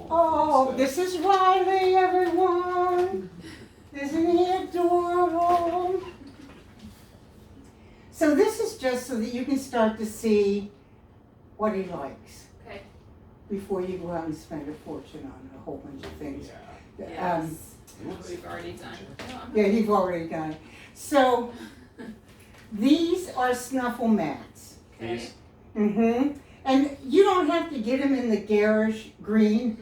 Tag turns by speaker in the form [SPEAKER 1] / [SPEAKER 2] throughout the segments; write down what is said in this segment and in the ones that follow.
[SPEAKER 1] Oh, this is Riley, everyone. Isn't he adorable? So this is just so that you can start to see what he likes.
[SPEAKER 2] Okay.
[SPEAKER 1] Before you go out and spend a fortune on a whole bunch of things.
[SPEAKER 2] Yes. We've already done.
[SPEAKER 1] Yeah, you've already done it. So these are snuffle mats.
[SPEAKER 2] Okay.
[SPEAKER 1] Mm-hmm. And you don't have to get them in the garish green.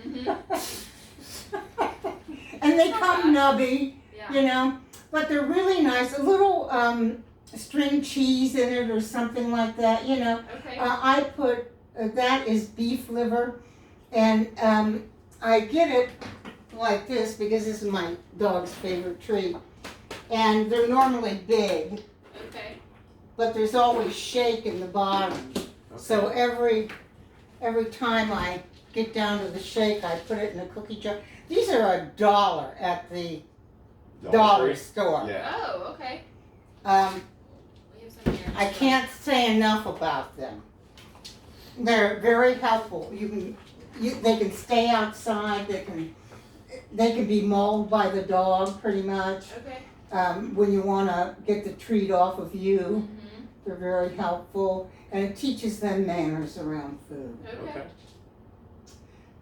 [SPEAKER 1] And they come nubby, you know, but they're really nice. A little string cheese in it or something like that, you know.
[SPEAKER 2] Okay.
[SPEAKER 1] I put, that is beef liver, and I get it like this because this is my dog's favorite treat. And they're normally big,
[SPEAKER 2] Okay.
[SPEAKER 1] but there's always shake in the bottom.
[SPEAKER 3] Okay.
[SPEAKER 1] So every time I get down to the shake, I put it in a cookie jar. These are $1 at the dollar store.
[SPEAKER 3] Yeah.
[SPEAKER 2] Oh, okay. We have some here.
[SPEAKER 1] I can't say enough about them. They're very helpful. They can stay outside. They can be mauled by the dog pretty much.
[SPEAKER 2] Okay.
[SPEAKER 1] When you want to get the treat off of you,
[SPEAKER 2] Mm-hmm.
[SPEAKER 1] they're very helpful, and it teaches them manners around food.
[SPEAKER 2] Okay.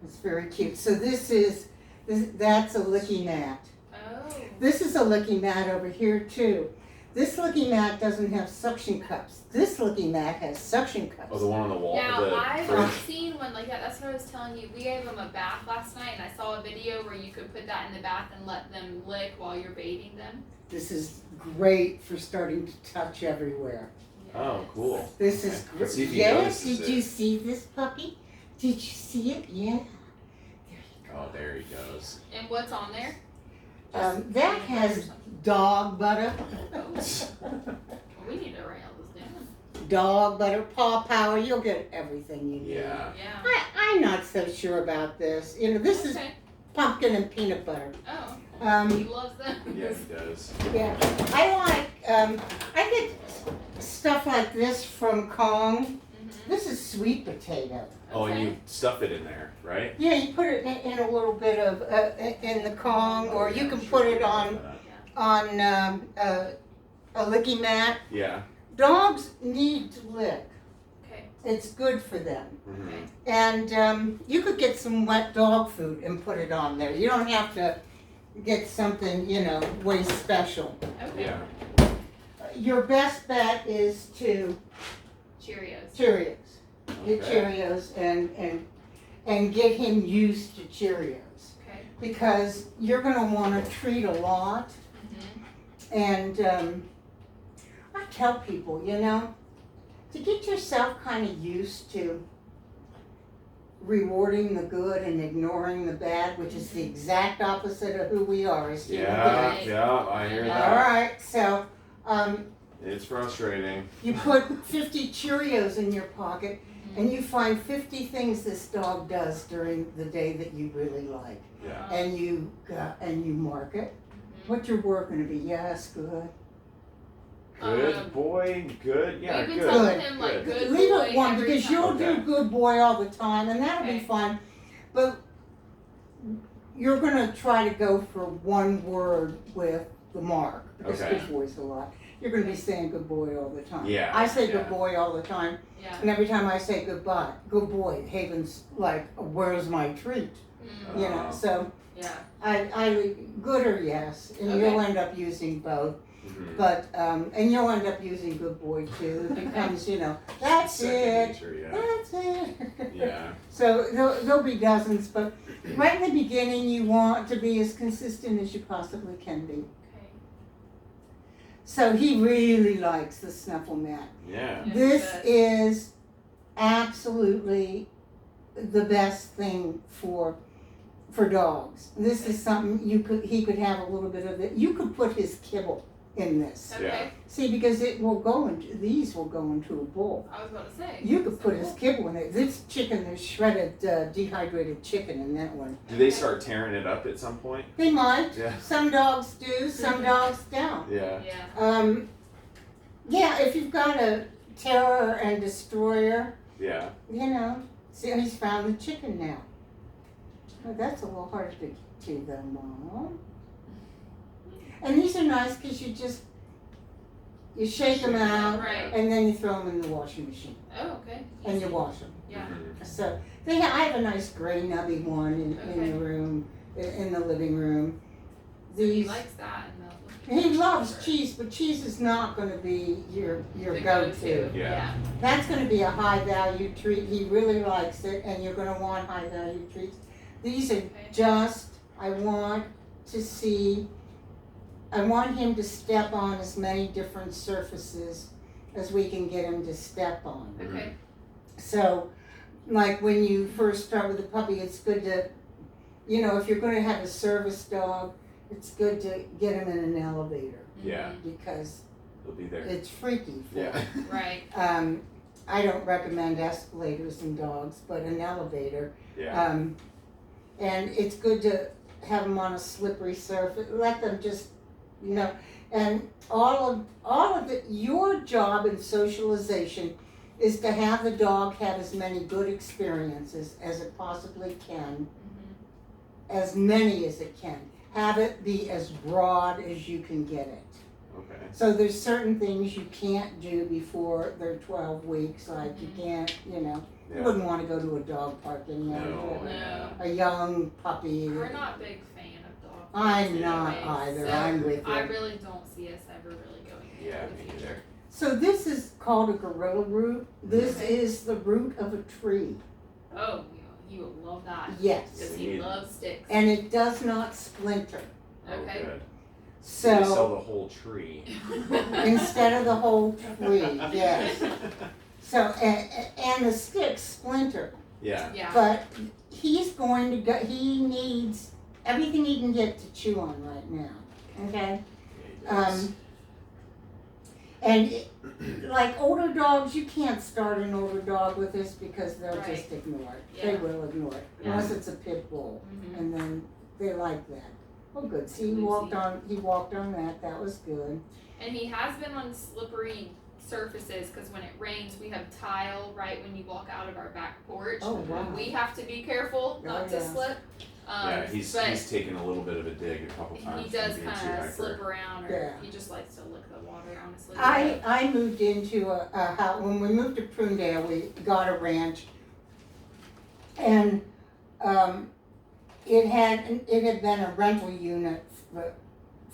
[SPEAKER 1] It's very cute. So that's a licky mat.
[SPEAKER 2] Oh.
[SPEAKER 1] This is a licky mat over here too. This licky mat doesn't have suction cups. This licky mat has suction cups.
[SPEAKER 3] Oh, the one on the wall.
[SPEAKER 2] Now,
[SPEAKER 3] the
[SPEAKER 2] I've
[SPEAKER 3] fridge.
[SPEAKER 2] seen one like that. That's what I was telling you. We gave them a bath last night, and I saw a video where you could put that in the bath and let them lick while you're bathing them.
[SPEAKER 1] This is great for starting to touch everywhere.
[SPEAKER 3] Oh, cool.
[SPEAKER 1] This is
[SPEAKER 3] Let's see
[SPEAKER 1] great.
[SPEAKER 3] if he
[SPEAKER 1] Yes,
[SPEAKER 3] notices
[SPEAKER 1] did
[SPEAKER 3] it.
[SPEAKER 1] you see this puppy? Did you see it? Yeah.
[SPEAKER 3] Oh, there he goes.
[SPEAKER 2] And what's on there?
[SPEAKER 1] That has dog butter,
[SPEAKER 2] Well, we need to write all this down.
[SPEAKER 1] dog butter, paw power. You'll get everything you need.
[SPEAKER 3] Yeah.
[SPEAKER 2] Yeah.
[SPEAKER 1] I'm not so sure about this. You know, this is
[SPEAKER 2] Okay.
[SPEAKER 1] pumpkin and peanut butter.
[SPEAKER 2] Oh.
[SPEAKER 1] Um,
[SPEAKER 2] He loves them.
[SPEAKER 3] Yeah, he does.
[SPEAKER 1] Yeah, I get stuff like this from Kong.
[SPEAKER 2] Mm-hmm.
[SPEAKER 1] This is sweet potato.
[SPEAKER 3] Oh, and you stuff it in there, right?
[SPEAKER 1] Yeah, you put it in a little bit of, in the Kong, or you can put it on a licky mat.
[SPEAKER 3] Yeah.
[SPEAKER 1] Dogs need to lick.
[SPEAKER 2] Okay.
[SPEAKER 1] It's good for them.
[SPEAKER 3] Mm-hmm.
[SPEAKER 2] Okay.
[SPEAKER 1] And you could get some wet dog food and put it on there. You don't have to get something, you know, way special.
[SPEAKER 2] Okay.
[SPEAKER 3] Yeah.
[SPEAKER 1] Your best bet is to
[SPEAKER 2] Cheerios.
[SPEAKER 1] Cheerios. Get
[SPEAKER 3] Okay.
[SPEAKER 1] Cheerios and get him used to Cheerios.
[SPEAKER 2] Okay.
[SPEAKER 1] Because you're gonna wanna treat a lot.
[SPEAKER 2] Mm-hmm.
[SPEAKER 1] And I tell people, you know, to get yourself kind of used to rewarding the good and ignoring the bad, which is the exact opposite of who we are as human
[SPEAKER 3] Yeah,
[SPEAKER 1] beings.
[SPEAKER 3] yeah, I hear
[SPEAKER 1] All
[SPEAKER 3] that.
[SPEAKER 1] right, so
[SPEAKER 3] It's frustrating.
[SPEAKER 1] you put 50 Cheerios in your pocket, and you find 50 things this dog does during the day that you really like,
[SPEAKER 3] Yeah.
[SPEAKER 1] and you mark it. What's your word going to be? Yes, good.
[SPEAKER 3] Good boy, good. Yeah,
[SPEAKER 2] We've been
[SPEAKER 3] good.
[SPEAKER 2] telling him like good
[SPEAKER 1] Leave
[SPEAKER 2] boy
[SPEAKER 1] it one
[SPEAKER 2] every
[SPEAKER 1] because
[SPEAKER 2] time.
[SPEAKER 1] you'll
[SPEAKER 3] Okay.
[SPEAKER 1] do good boy all the time, and that'll be
[SPEAKER 2] Okay.
[SPEAKER 1] fun. But you're going to try to go for one word with the mark because
[SPEAKER 3] Okay.
[SPEAKER 1] good boy's a lot. You're going to be saying good boy all the time.
[SPEAKER 3] Yeah,
[SPEAKER 1] I say
[SPEAKER 3] yeah.
[SPEAKER 1] good boy all the time.
[SPEAKER 2] Yeah.
[SPEAKER 1] And every time I say goodbye, good boy, Haven's like, where's my treat?
[SPEAKER 2] Mm.
[SPEAKER 1] You know, so
[SPEAKER 2] Yeah.
[SPEAKER 1] I good or yes, and
[SPEAKER 2] Okay.
[SPEAKER 1] you'll end up using both.
[SPEAKER 3] Mhm.
[SPEAKER 1] But and you'll end up using good boy too. It becomes, you know, that's
[SPEAKER 3] Second
[SPEAKER 1] it,
[SPEAKER 3] nature, yeah.
[SPEAKER 1] that's it.
[SPEAKER 3] Yeah.
[SPEAKER 1] So there'll be dozens, but right in the beginning, you want to be as consistent as you possibly can be.
[SPEAKER 2] Okay.
[SPEAKER 1] So he really likes the snuffle mat.
[SPEAKER 3] Yeah.
[SPEAKER 2] Yes,
[SPEAKER 1] This
[SPEAKER 2] good.
[SPEAKER 1] is absolutely the best thing for dogs. This is something he could have a little bit of it. You could put his kibble in this.
[SPEAKER 2] Okay.
[SPEAKER 1] See, because these will go into a bowl.
[SPEAKER 2] I was about to say.
[SPEAKER 1] You could put his kibble in it. This chicken, there's shredded dehydrated chicken in that one.
[SPEAKER 3] Do they start tearing it up at some point?
[SPEAKER 1] They might.
[SPEAKER 3] Yeah.
[SPEAKER 1] Some dogs do, some dogs don't.
[SPEAKER 3] Yeah.
[SPEAKER 2] Yeah.
[SPEAKER 1] Yeah, if you've got a terror and destroyer,
[SPEAKER 3] Yeah.
[SPEAKER 1] you know, see, he's found the chicken now. Well, that's a little harder to get to though, Mom. And these are nice because you shake them out,
[SPEAKER 2] Right.
[SPEAKER 1] and then you throw them in the washing machine,
[SPEAKER 2] Oh, okay.
[SPEAKER 1] and you wash them.
[SPEAKER 2] Yeah.
[SPEAKER 1] So I have a nice gray nubby one in
[SPEAKER 2] Okay.
[SPEAKER 1] the room, in the living room.
[SPEAKER 2] So he
[SPEAKER 1] These
[SPEAKER 2] likes that and
[SPEAKER 1] he loves cheese, but cheese is not going to be your
[SPEAKER 2] the
[SPEAKER 1] go-to.
[SPEAKER 3] Yeah.
[SPEAKER 1] That's going to be a high value treat. He really likes it, and you're going to want high value treats. These are just, I want him to step on as many different surfaces as we can get him to step on.
[SPEAKER 2] Okay.
[SPEAKER 1] So, like when you first start with a puppy, it's good to, if you're going to have a service dog, it's good to get him in an elevator.
[SPEAKER 3] Yeah.
[SPEAKER 1] Because
[SPEAKER 3] He'll be there.
[SPEAKER 1] it's freaky for
[SPEAKER 3] Yeah.
[SPEAKER 1] him.
[SPEAKER 2] Right.
[SPEAKER 1] I don't recommend escalators in dogs, but an elevator.
[SPEAKER 3] Yeah.
[SPEAKER 1] And it's good to have them on a slippery surface. Let them just, and all of it. Your job in socialization is to have the dog have as many good experiences as it possibly can, as many as it can. Have it be as broad as you can get it.
[SPEAKER 3] Okay.
[SPEAKER 1] So there's certain things you can't do before they're 12 weeks, like you can't, you wouldn't want to go to a dog park anymore.
[SPEAKER 3] No.
[SPEAKER 1] A young puppy.
[SPEAKER 2] We're not a big fan of dogs.
[SPEAKER 1] I'm not
[SPEAKER 2] anyways,
[SPEAKER 1] either.
[SPEAKER 2] so
[SPEAKER 1] I'm with you.
[SPEAKER 2] I really don't see us ever really going into
[SPEAKER 3] Yeah,
[SPEAKER 2] the
[SPEAKER 3] me
[SPEAKER 2] future.
[SPEAKER 3] either.
[SPEAKER 1] So this is called a gorilla root. This is the root of a tree.
[SPEAKER 2] Oh, he will love that.
[SPEAKER 1] Yes.
[SPEAKER 2] Because he loves sticks.
[SPEAKER 1] And it does not splinter.
[SPEAKER 2] Okay.
[SPEAKER 3] Oh, good. So they sell
[SPEAKER 1] So
[SPEAKER 3] the whole tree.
[SPEAKER 1] instead of the whole tree, yes. So, and the sticks splinter.
[SPEAKER 3] Yeah.
[SPEAKER 2] Yeah.
[SPEAKER 1] But he's going to go, he needs everything he can get to chew on right now, okay? Like older dogs, you can't start an older dog with this because they'll
[SPEAKER 2] Right.
[SPEAKER 1] just ignore it.
[SPEAKER 2] Yeah.
[SPEAKER 1] They will ignore it,
[SPEAKER 2] Yeah.
[SPEAKER 1] unless it's a pit bull,
[SPEAKER 2] Mhm.
[SPEAKER 1] and then they like that. Oh, good, see, he
[SPEAKER 2] Lucy.
[SPEAKER 1] walked on that was good.
[SPEAKER 2] And he has been on slippery surfaces because when it rains, we have tile right when you walk out of our back porch.
[SPEAKER 1] Oh, wow.
[SPEAKER 2] We have to be careful not to
[SPEAKER 1] yeah.
[SPEAKER 2] slip.
[SPEAKER 3] Yeah, he's
[SPEAKER 2] but
[SPEAKER 3] taken a little bit of a dig a couple times.
[SPEAKER 2] he does
[SPEAKER 3] from being too
[SPEAKER 2] kind of
[SPEAKER 3] hyper.
[SPEAKER 2] slip around, or
[SPEAKER 1] Yeah.
[SPEAKER 2] he just likes to lick the water, honestly.
[SPEAKER 1] I moved into a house, when we moved to Prunedale, we got a ranch. And, it had been a rental unit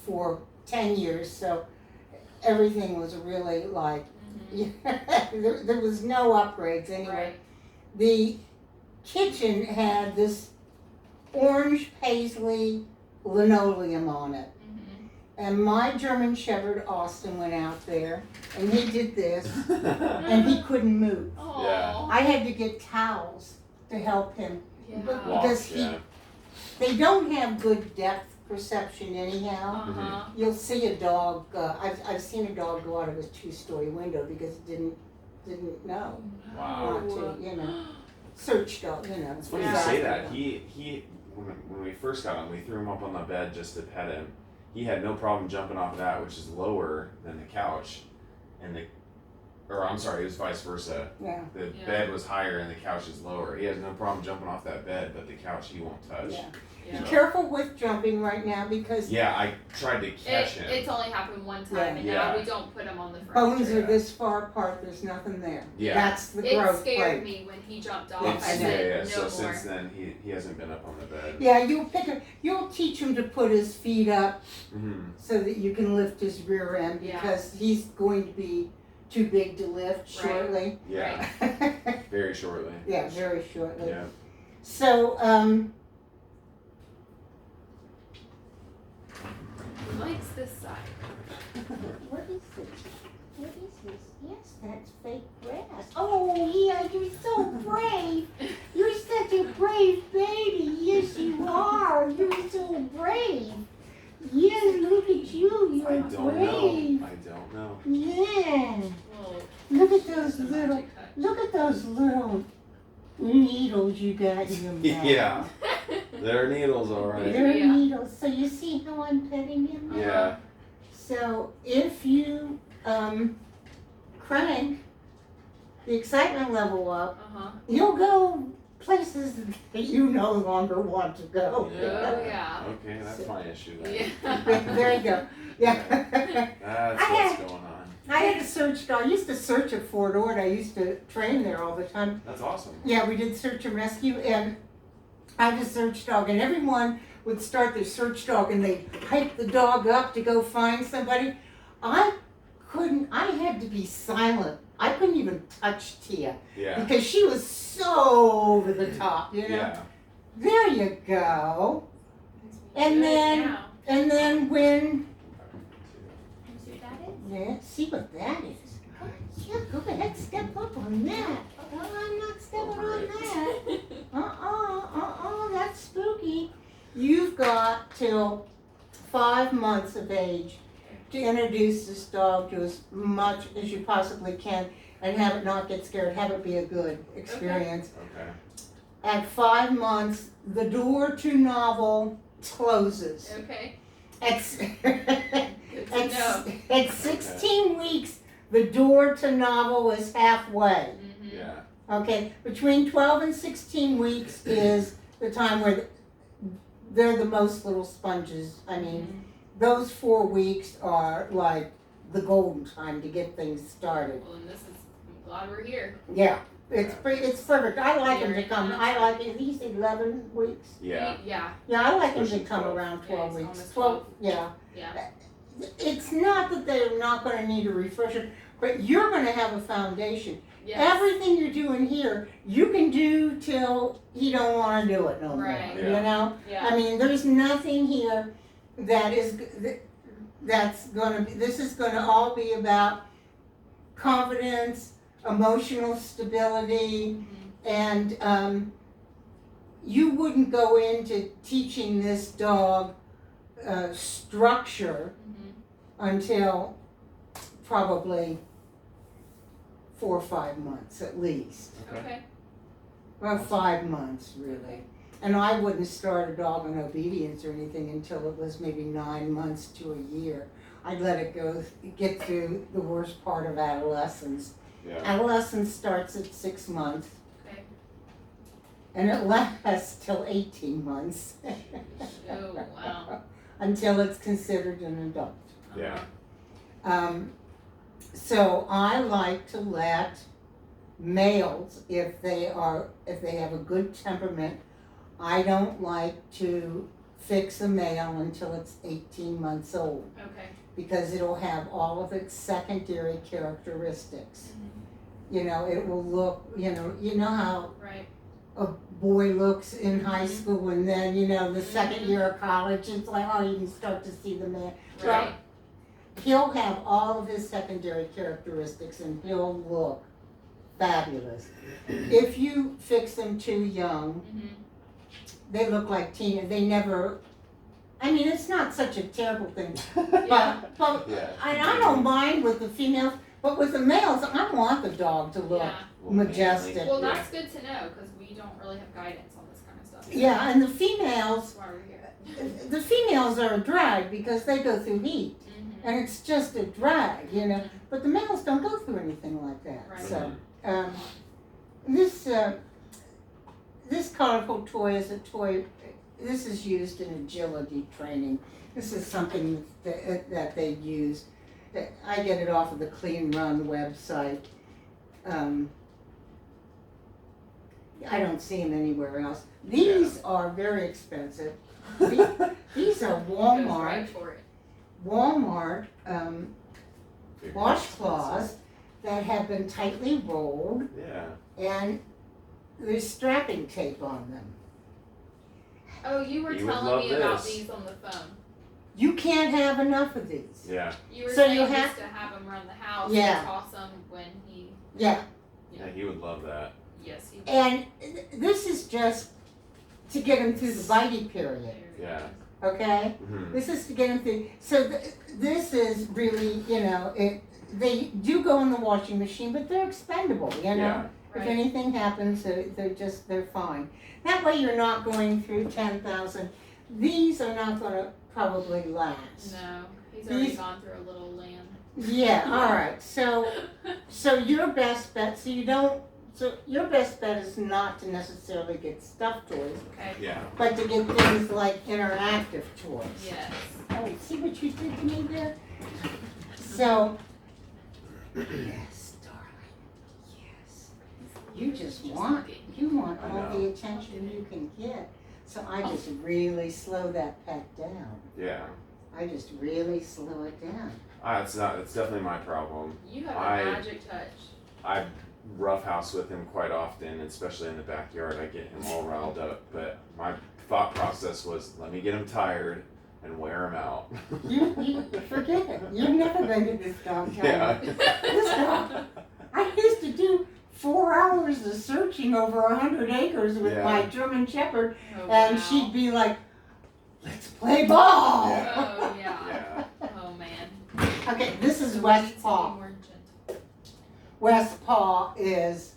[SPEAKER 1] for 10 years, so everything was really like, there was no upgrades anyway.
[SPEAKER 2] Right.
[SPEAKER 1] The kitchen had this orange paisley linoleum on it. And my German Shepherd, Austin, went out there, and he did this, and he couldn't move.
[SPEAKER 2] Oh.
[SPEAKER 3] Yeah.
[SPEAKER 1] I had to get towels to help him.
[SPEAKER 2] Yeah.
[SPEAKER 3] Walk,
[SPEAKER 1] Because
[SPEAKER 3] yeah.
[SPEAKER 1] they don't have good depth perception anyhow.
[SPEAKER 2] Uh-huh.
[SPEAKER 1] You'll see a dog, I've seen a dog go out of his 2-story window because it didn't know
[SPEAKER 3] Wow.
[SPEAKER 1] not to, search dog,
[SPEAKER 3] It's funny
[SPEAKER 2] Yeah.
[SPEAKER 3] you say that. He when we first got him, we threw him up on the bed just to pet him. He had no problem jumping off that, which is lower than the couch, or I'm sorry, it was vice versa.
[SPEAKER 1] Yeah.
[SPEAKER 3] The
[SPEAKER 2] Yeah.
[SPEAKER 3] bed was higher and the couch is lower. He has no problem jumping off that bed, but the couch he won't touch.
[SPEAKER 1] Yeah.
[SPEAKER 2] Yeah.
[SPEAKER 1] Be careful with jumping right now because
[SPEAKER 3] Yeah, I tried to catch him.
[SPEAKER 2] It's only happened one time,
[SPEAKER 1] Yeah.
[SPEAKER 2] and
[SPEAKER 3] Yeah.
[SPEAKER 2] now we don't put him on the
[SPEAKER 1] bones
[SPEAKER 2] furniture.
[SPEAKER 1] are this far apart, there's nothing there.
[SPEAKER 3] Yeah.
[SPEAKER 1] That's the
[SPEAKER 2] It
[SPEAKER 1] growth
[SPEAKER 2] scared
[SPEAKER 1] plate.
[SPEAKER 2] me when he jumped off.
[SPEAKER 3] It's,
[SPEAKER 2] I
[SPEAKER 3] yeah,
[SPEAKER 2] said,
[SPEAKER 3] yeah.
[SPEAKER 2] no
[SPEAKER 3] So
[SPEAKER 2] more.
[SPEAKER 3] since then, he hasn't been up on the bed.
[SPEAKER 1] Yeah, you'll teach him to put his feet up
[SPEAKER 3] Mm-hmm.
[SPEAKER 1] so that you can lift his rear end
[SPEAKER 2] Yeah.
[SPEAKER 1] because he's going to be too big to lift shortly.
[SPEAKER 3] Yeah,
[SPEAKER 2] Right.
[SPEAKER 3] very shortly.
[SPEAKER 1] Yeah, very shortly.
[SPEAKER 3] Yeah.
[SPEAKER 1] So,
[SPEAKER 2] He likes this side.
[SPEAKER 1] what is this? What is this? Yes, that's fake grass. Oh, yeah, you're so brave. You're such a brave baby. Yes, you are. You're so brave. Yes, look at you. You're
[SPEAKER 3] I don't
[SPEAKER 1] brave.
[SPEAKER 3] know. I don't know.
[SPEAKER 1] Yeah.
[SPEAKER 2] Well,
[SPEAKER 1] Look at those
[SPEAKER 2] the
[SPEAKER 1] little.
[SPEAKER 2] magic touch.
[SPEAKER 1] Look at those little needles you got in your mouth.
[SPEAKER 3] Yeah, they're needles, all right.
[SPEAKER 1] They're
[SPEAKER 2] Yeah.
[SPEAKER 1] needles. So you see how I'm petting him now?
[SPEAKER 3] Yeah.
[SPEAKER 1] So if you crank the excitement level up,
[SPEAKER 2] Uh-huh.
[SPEAKER 1] he'll go places that you no longer want to go.
[SPEAKER 2] Oh, yeah.
[SPEAKER 3] Okay, that's my issue then.
[SPEAKER 2] Yeah.
[SPEAKER 1] There you go. Yeah.
[SPEAKER 3] That's
[SPEAKER 1] I
[SPEAKER 3] what's
[SPEAKER 1] had-
[SPEAKER 3] going on.
[SPEAKER 1] I had a search dog. I used to search at Fort Ord. I used to train there all the time.
[SPEAKER 3] That's awesome.
[SPEAKER 1] Yeah, we did search and rescue, and I had a search dog, and everyone would start their search dog, and they'd hike the dog up to go find somebody. I had to be silent. I couldn't even touch Tia
[SPEAKER 3] Yeah.
[SPEAKER 1] because she was so over the top, you know?
[SPEAKER 3] Yeah.
[SPEAKER 1] There you go. And
[SPEAKER 2] Good
[SPEAKER 1] then-
[SPEAKER 2] now.
[SPEAKER 1] And then when,
[SPEAKER 2] See what that is?
[SPEAKER 1] yeah, see what that is. Yeah, go ahead, step up on that. Oh, I'm not stepping on that. That's spooky. You've got till 5 months of age to introduce this dog to as much as you possibly can and have it not get scared, have it be a good experience.
[SPEAKER 3] Okay.
[SPEAKER 1] At 5 months, the door to novel closes.
[SPEAKER 2] Okay.
[SPEAKER 1] At,
[SPEAKER 2] Good to know.
[SPEAKER 1] at 16 weeks, the door to novel is halfway.
[SPEAKER 2] Mm-hmm.
[SPEAKER 3] Yeah.
[SPEAKER 1] Okay, between 12 and 16 weeks is the time where they're the most little sponges. I mean, those 4 weeks are like the golden time to get things started.
[SPEAKER 2] Well, and I'm glad we're here.
[SPEAKER 1] Yeah, it's perfect. I like them to come. I like at least 11 weeks.
[SPEAKER 3] Yeah.
[SPEAKER 2] Yeah.
[SPEAKER 1] Yeah, I like them to
[SPEAKER 3] Pushing
[SPEAKER 1] come
[SPEAKER 3] 12.
[SPEAKER 1] around
[SPEAKER 2] Yeah,
[SPEAKER 1] 12
[SPEAKER 2] it's
[SPEAKER 1] weeks.
[SPEAKER 2] almost
[SPEAKER 1] 12, yeah.
[SPEAKER 2] Yeah.
[SPEAKER 1] It's not that they're not going to need a refresher, but you're going to have a foundation.
[SPEAKER 2] Yes.
[SPEAKER 1] Everything you're doing here, you can do till you don't want to do it no more.
[SPEAKER 2] Right.
[SPEAKER 1] You know?
[SPEAKER 2] Yeah.
[SPEAKER 1] I mean, there's nothing here that's going to be, this is going to all be about confidence, emotional stability,
[SPEAKER 2] Mhm.
[SPEAKER 1] and you wouldn't go into teaching this dog structure
[SPEAKER 2] Mhm.
[SPEAKER 1] until probably 4 or 5 months at least.
[SPEAKER 2] Okay.
[SPEAKER 1] Well, 5 months really. And I wouldn't start a dog on obedience or anything until it was maybe 9 months to a year. I'd let it get through the worst part of adolescence.
[SPEAKER 3] Yeah.
[SPEAKER 1] Adolescence starts at 6 months.
[SPEAKER 2] Okay.
[SPEAKER 1] And it lasts till 18 months.
[SPEAKER 2] Oh, wow.
[SPEAKER 1] Until it's considered an adult.
[SPEAKER 3] Yeah.
[SPEAKER 1] So I like to let males, if they have a good temperament, I don't like to fix a male until it's 18 months old,
[SPEAKER 2] Okay.
[SPEAKER 1] because it'll have all of its secondary characteristics. You know, it will look, you know how
[SPEAKER 2] Right.
[SPEAKER 1] a boy looks in high
[SPEAKER 2] Mhm.
[SPEAKER 1] school, and then, you know, the second
[SPEAKER 2] Mhm.
[SPEAKER 1] year of college, it's like, oh, you can start to see the man.
[SPEAKER 2] Right.
[SPEAKER 1] He'll have all of his secondary characteristics and he'll look fabulous. If you fix them too young,
[SPEAKER 2] Mhm.
[SPEAKER 1] they look like they never, I mean, it's not such a terrible thing.
[SPEAKER 2] Yeah.
[SPEAKER 1] But
[SPEAKER 3] Yeah.
[SPEAKER 1] I don't mind with the females, but with the males, I want the dog to look.
[SPEAKER 2] Yeah.
[SPEAKER 3] Well,
[SPEAKER 1] Majestic.
[SPEAKER 3] mainly,
[SPEAKER 2] Well,
[SPEAKER 3] yeah.
[SPEAKER 2] that's good to know because we don't really have guidance on this kind of stuff.
[SPEAKER 1] Yeah, and the females,
[SPEAKER 2] That's why we're here.
[SPEAKER 1] the females are a drag because they go through heat.
[SPEAKER 2] Mhm.
[SPEAKER 1] And it's just a drag, you know. But the males don't go through anything like that.
[SPEAKER 2] Right.
[SPEAKER 1] So, this colorful toy is a toy. This is used in agility training. This is something that they use. I get it off of the Clean Run website. I don't see them anywhere else. These are very expensive. These are
[SPEAKER 2] Goes
[SPEAKER 1] Walmart.
[SPEAKER 2] right for it.
[SPEAKER 1] Walmart
[SPEAKER 3] Big
[SPEAKER 1] washcloths that have been tightly rolled,
[SPEAKER 3] Yeah.
[SPEAKER 1] and there's strapping tape on them.
[SPEAKER 2] Oh, you were
[SPEAKER 3] You would
[SPEAKER 2] telling
[SPEAKER 3] love
[SPEAKER 2] me about
[SPEAKER 3] this.
[SPEAKER 2] these on the phone.
[SPEAKER 1] You can't have enough of these.
[SPEAKER 3] Yeah.
[SPEAKER 2] You were
[SPEAKER 1] So
[SPEAKER 2] saying
[SPEAKER 1] you
[SPEAKER 2] just
[SPEAKER 1] have-
[SPEAKER 2] to have him around the house
[SPEAKER 1] Yeah.
[SPEAKER 2] and toss them when he.
[SPEAKER 1] Yeah,
[SPEAKER 3] Yeah, he would love that.
[SPEAKER 2] Yes, he.
[SPEAKER 1] and this is just to get them through the bitey period,
[SPEAKER 3] Yeah.
[SPEAKER 1] okay?
[SPEAKER 3] Mm-hmm.
[SPEAKER 1] This is to get them through. So this is really, you know, they do go in the washing machine, but they're expendable, you know?
[SPEAKER 3] Yeah.
[SPEAKER 1] If
[SPEAKER 2] Right.
[SPEAKER 1] anything happens, they're fine. That way you're not going through 10,000. These are not gonna probably last.
[SPEAKER 2] No, he's already
[SPEAKER 1] These-
[SPEAKER 2] gone through a little land.
[SPEAKER 1] Yeah, all right. So your best bet, so So your best bet is not to necessarily get stuffed toys,
[SPEAKER 2] Okay.
[SPEAKER 3] Yeah.
[SPEAKER 1] but to get things like interactive toys.
[SPEAKER 2] Yes.
[SPEAKER 1] Oh, see what you did to me there? So, yes, darling, yes. You just want all the attention you can get. So I just really slow that pet down.
[SPEAKER 3] Yeah.
[SPEAKER 1] I just really slow it down.
[SPEAKER 3] It's definitely my problem.
[SPEAKER 2] You have
[SPEAKER 3] I-
[SPEAKER 2] a magic touch.
[SPEAKER 3] I roughhouse with him quite often, especially in the backyard. I get him all riled up. But my thought process was, let me get him tired and wear him out.
[SPEAKER 1] You forget it. You've never been to this dog town.
[SPEAKER 3] Yeah.
[SPEAKER 1] This dog, I used to do 4 hours of searching over 100 acres with
[SPEAKER 3] Yeah.
[SPEAKER 1] my German Shepherd,
[SPEAKER 2] Oh,
[SPEAKER 1] and
[SPEAKER 2] wow.
[SPEAKER 1] she'd be like, "Let's play ball."
[SPEAKER 3] Yeah.
[SPEAKER 2] Oh yeah.
[SPEAKER 3] Yeah.
[SPEAKER 2] Oh man.
[SPEAKER 1] Okay, this is
[SPEAKER 2] So we
[SPEAKER 1] West
[SPEAKER 2] need to be
[SPEAKER 1] Paw.
[SPEAKER 2] more gentle.
[SPEAKER 1] West Paw is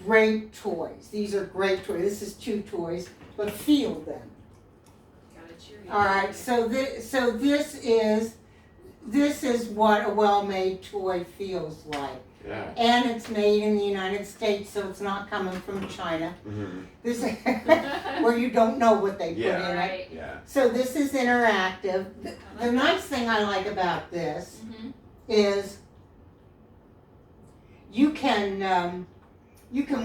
[SPEAKER 1] great toys. These are great toys. This is 2 toys, but feel them.
[SPEAKER 2] Gotta cheer you.
[SPEAKER 1] All right, so this is what a well-made toy feels like.
[SPEAKER 3] Yeah.
[SPEAKER 1] And it's made in the United States, so it's not coming from China.
[SPEAKER 3] Mm-hmm.
[SPEAKER 1] This where you don't know what they put
[SPEAKER 3] Yeah.
[SPEAKER 1] in it.
[SPEAKER 2] Right.
[SPEAKER 3] Yeah.
[SPEAKER 1] So this is interactive. The nice thing I like about this
[SPEAKER 2] Mhm.
[SPEAKER 1] is you can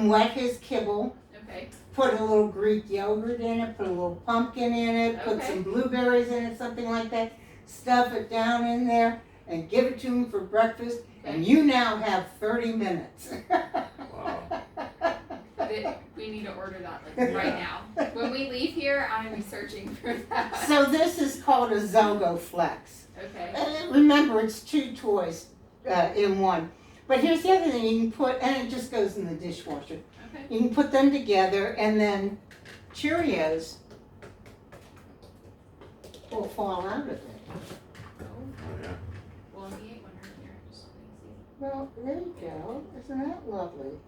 [SPEAKER 1] wet his kibble,
[SPEAKER 2] Okay.
[SPEAKER 1] put a little Greek yogurt in it, put a little pumpkin in it, put
[SPEAKER 2] Okay.
[SPEAKER 1] some blueberries in it, something like that. Stuff it down in there and give it to him for breakfast. And you now have 30 minutes.
[SPEAKER 3] Wow.
[SPEAKER 2] We need to order that like
[SPEAKER 3] Yeah.
[SPEAKER 2] right now. When we leave here, I'm gonna be searching for that.
[SPEAKER 1] So this is called a Zogo Flex.
[SPEAKER 2] Okay.
[SPEAKER 1] Remember, it's 2 toys in one. But here's the other thing you can put, and it just goes in the dishwasher.
[SPEAKER 2] Okay.
[SPEAKER 1] You can put them together, and then Cheerios will fall out of it.
[SPEAKER 3] Oh yeah.
[SPEAKER 2] Well, we ate one earlier. Just so you see.
[SPEAKER 1] Well, there you go. Isn't that lovely?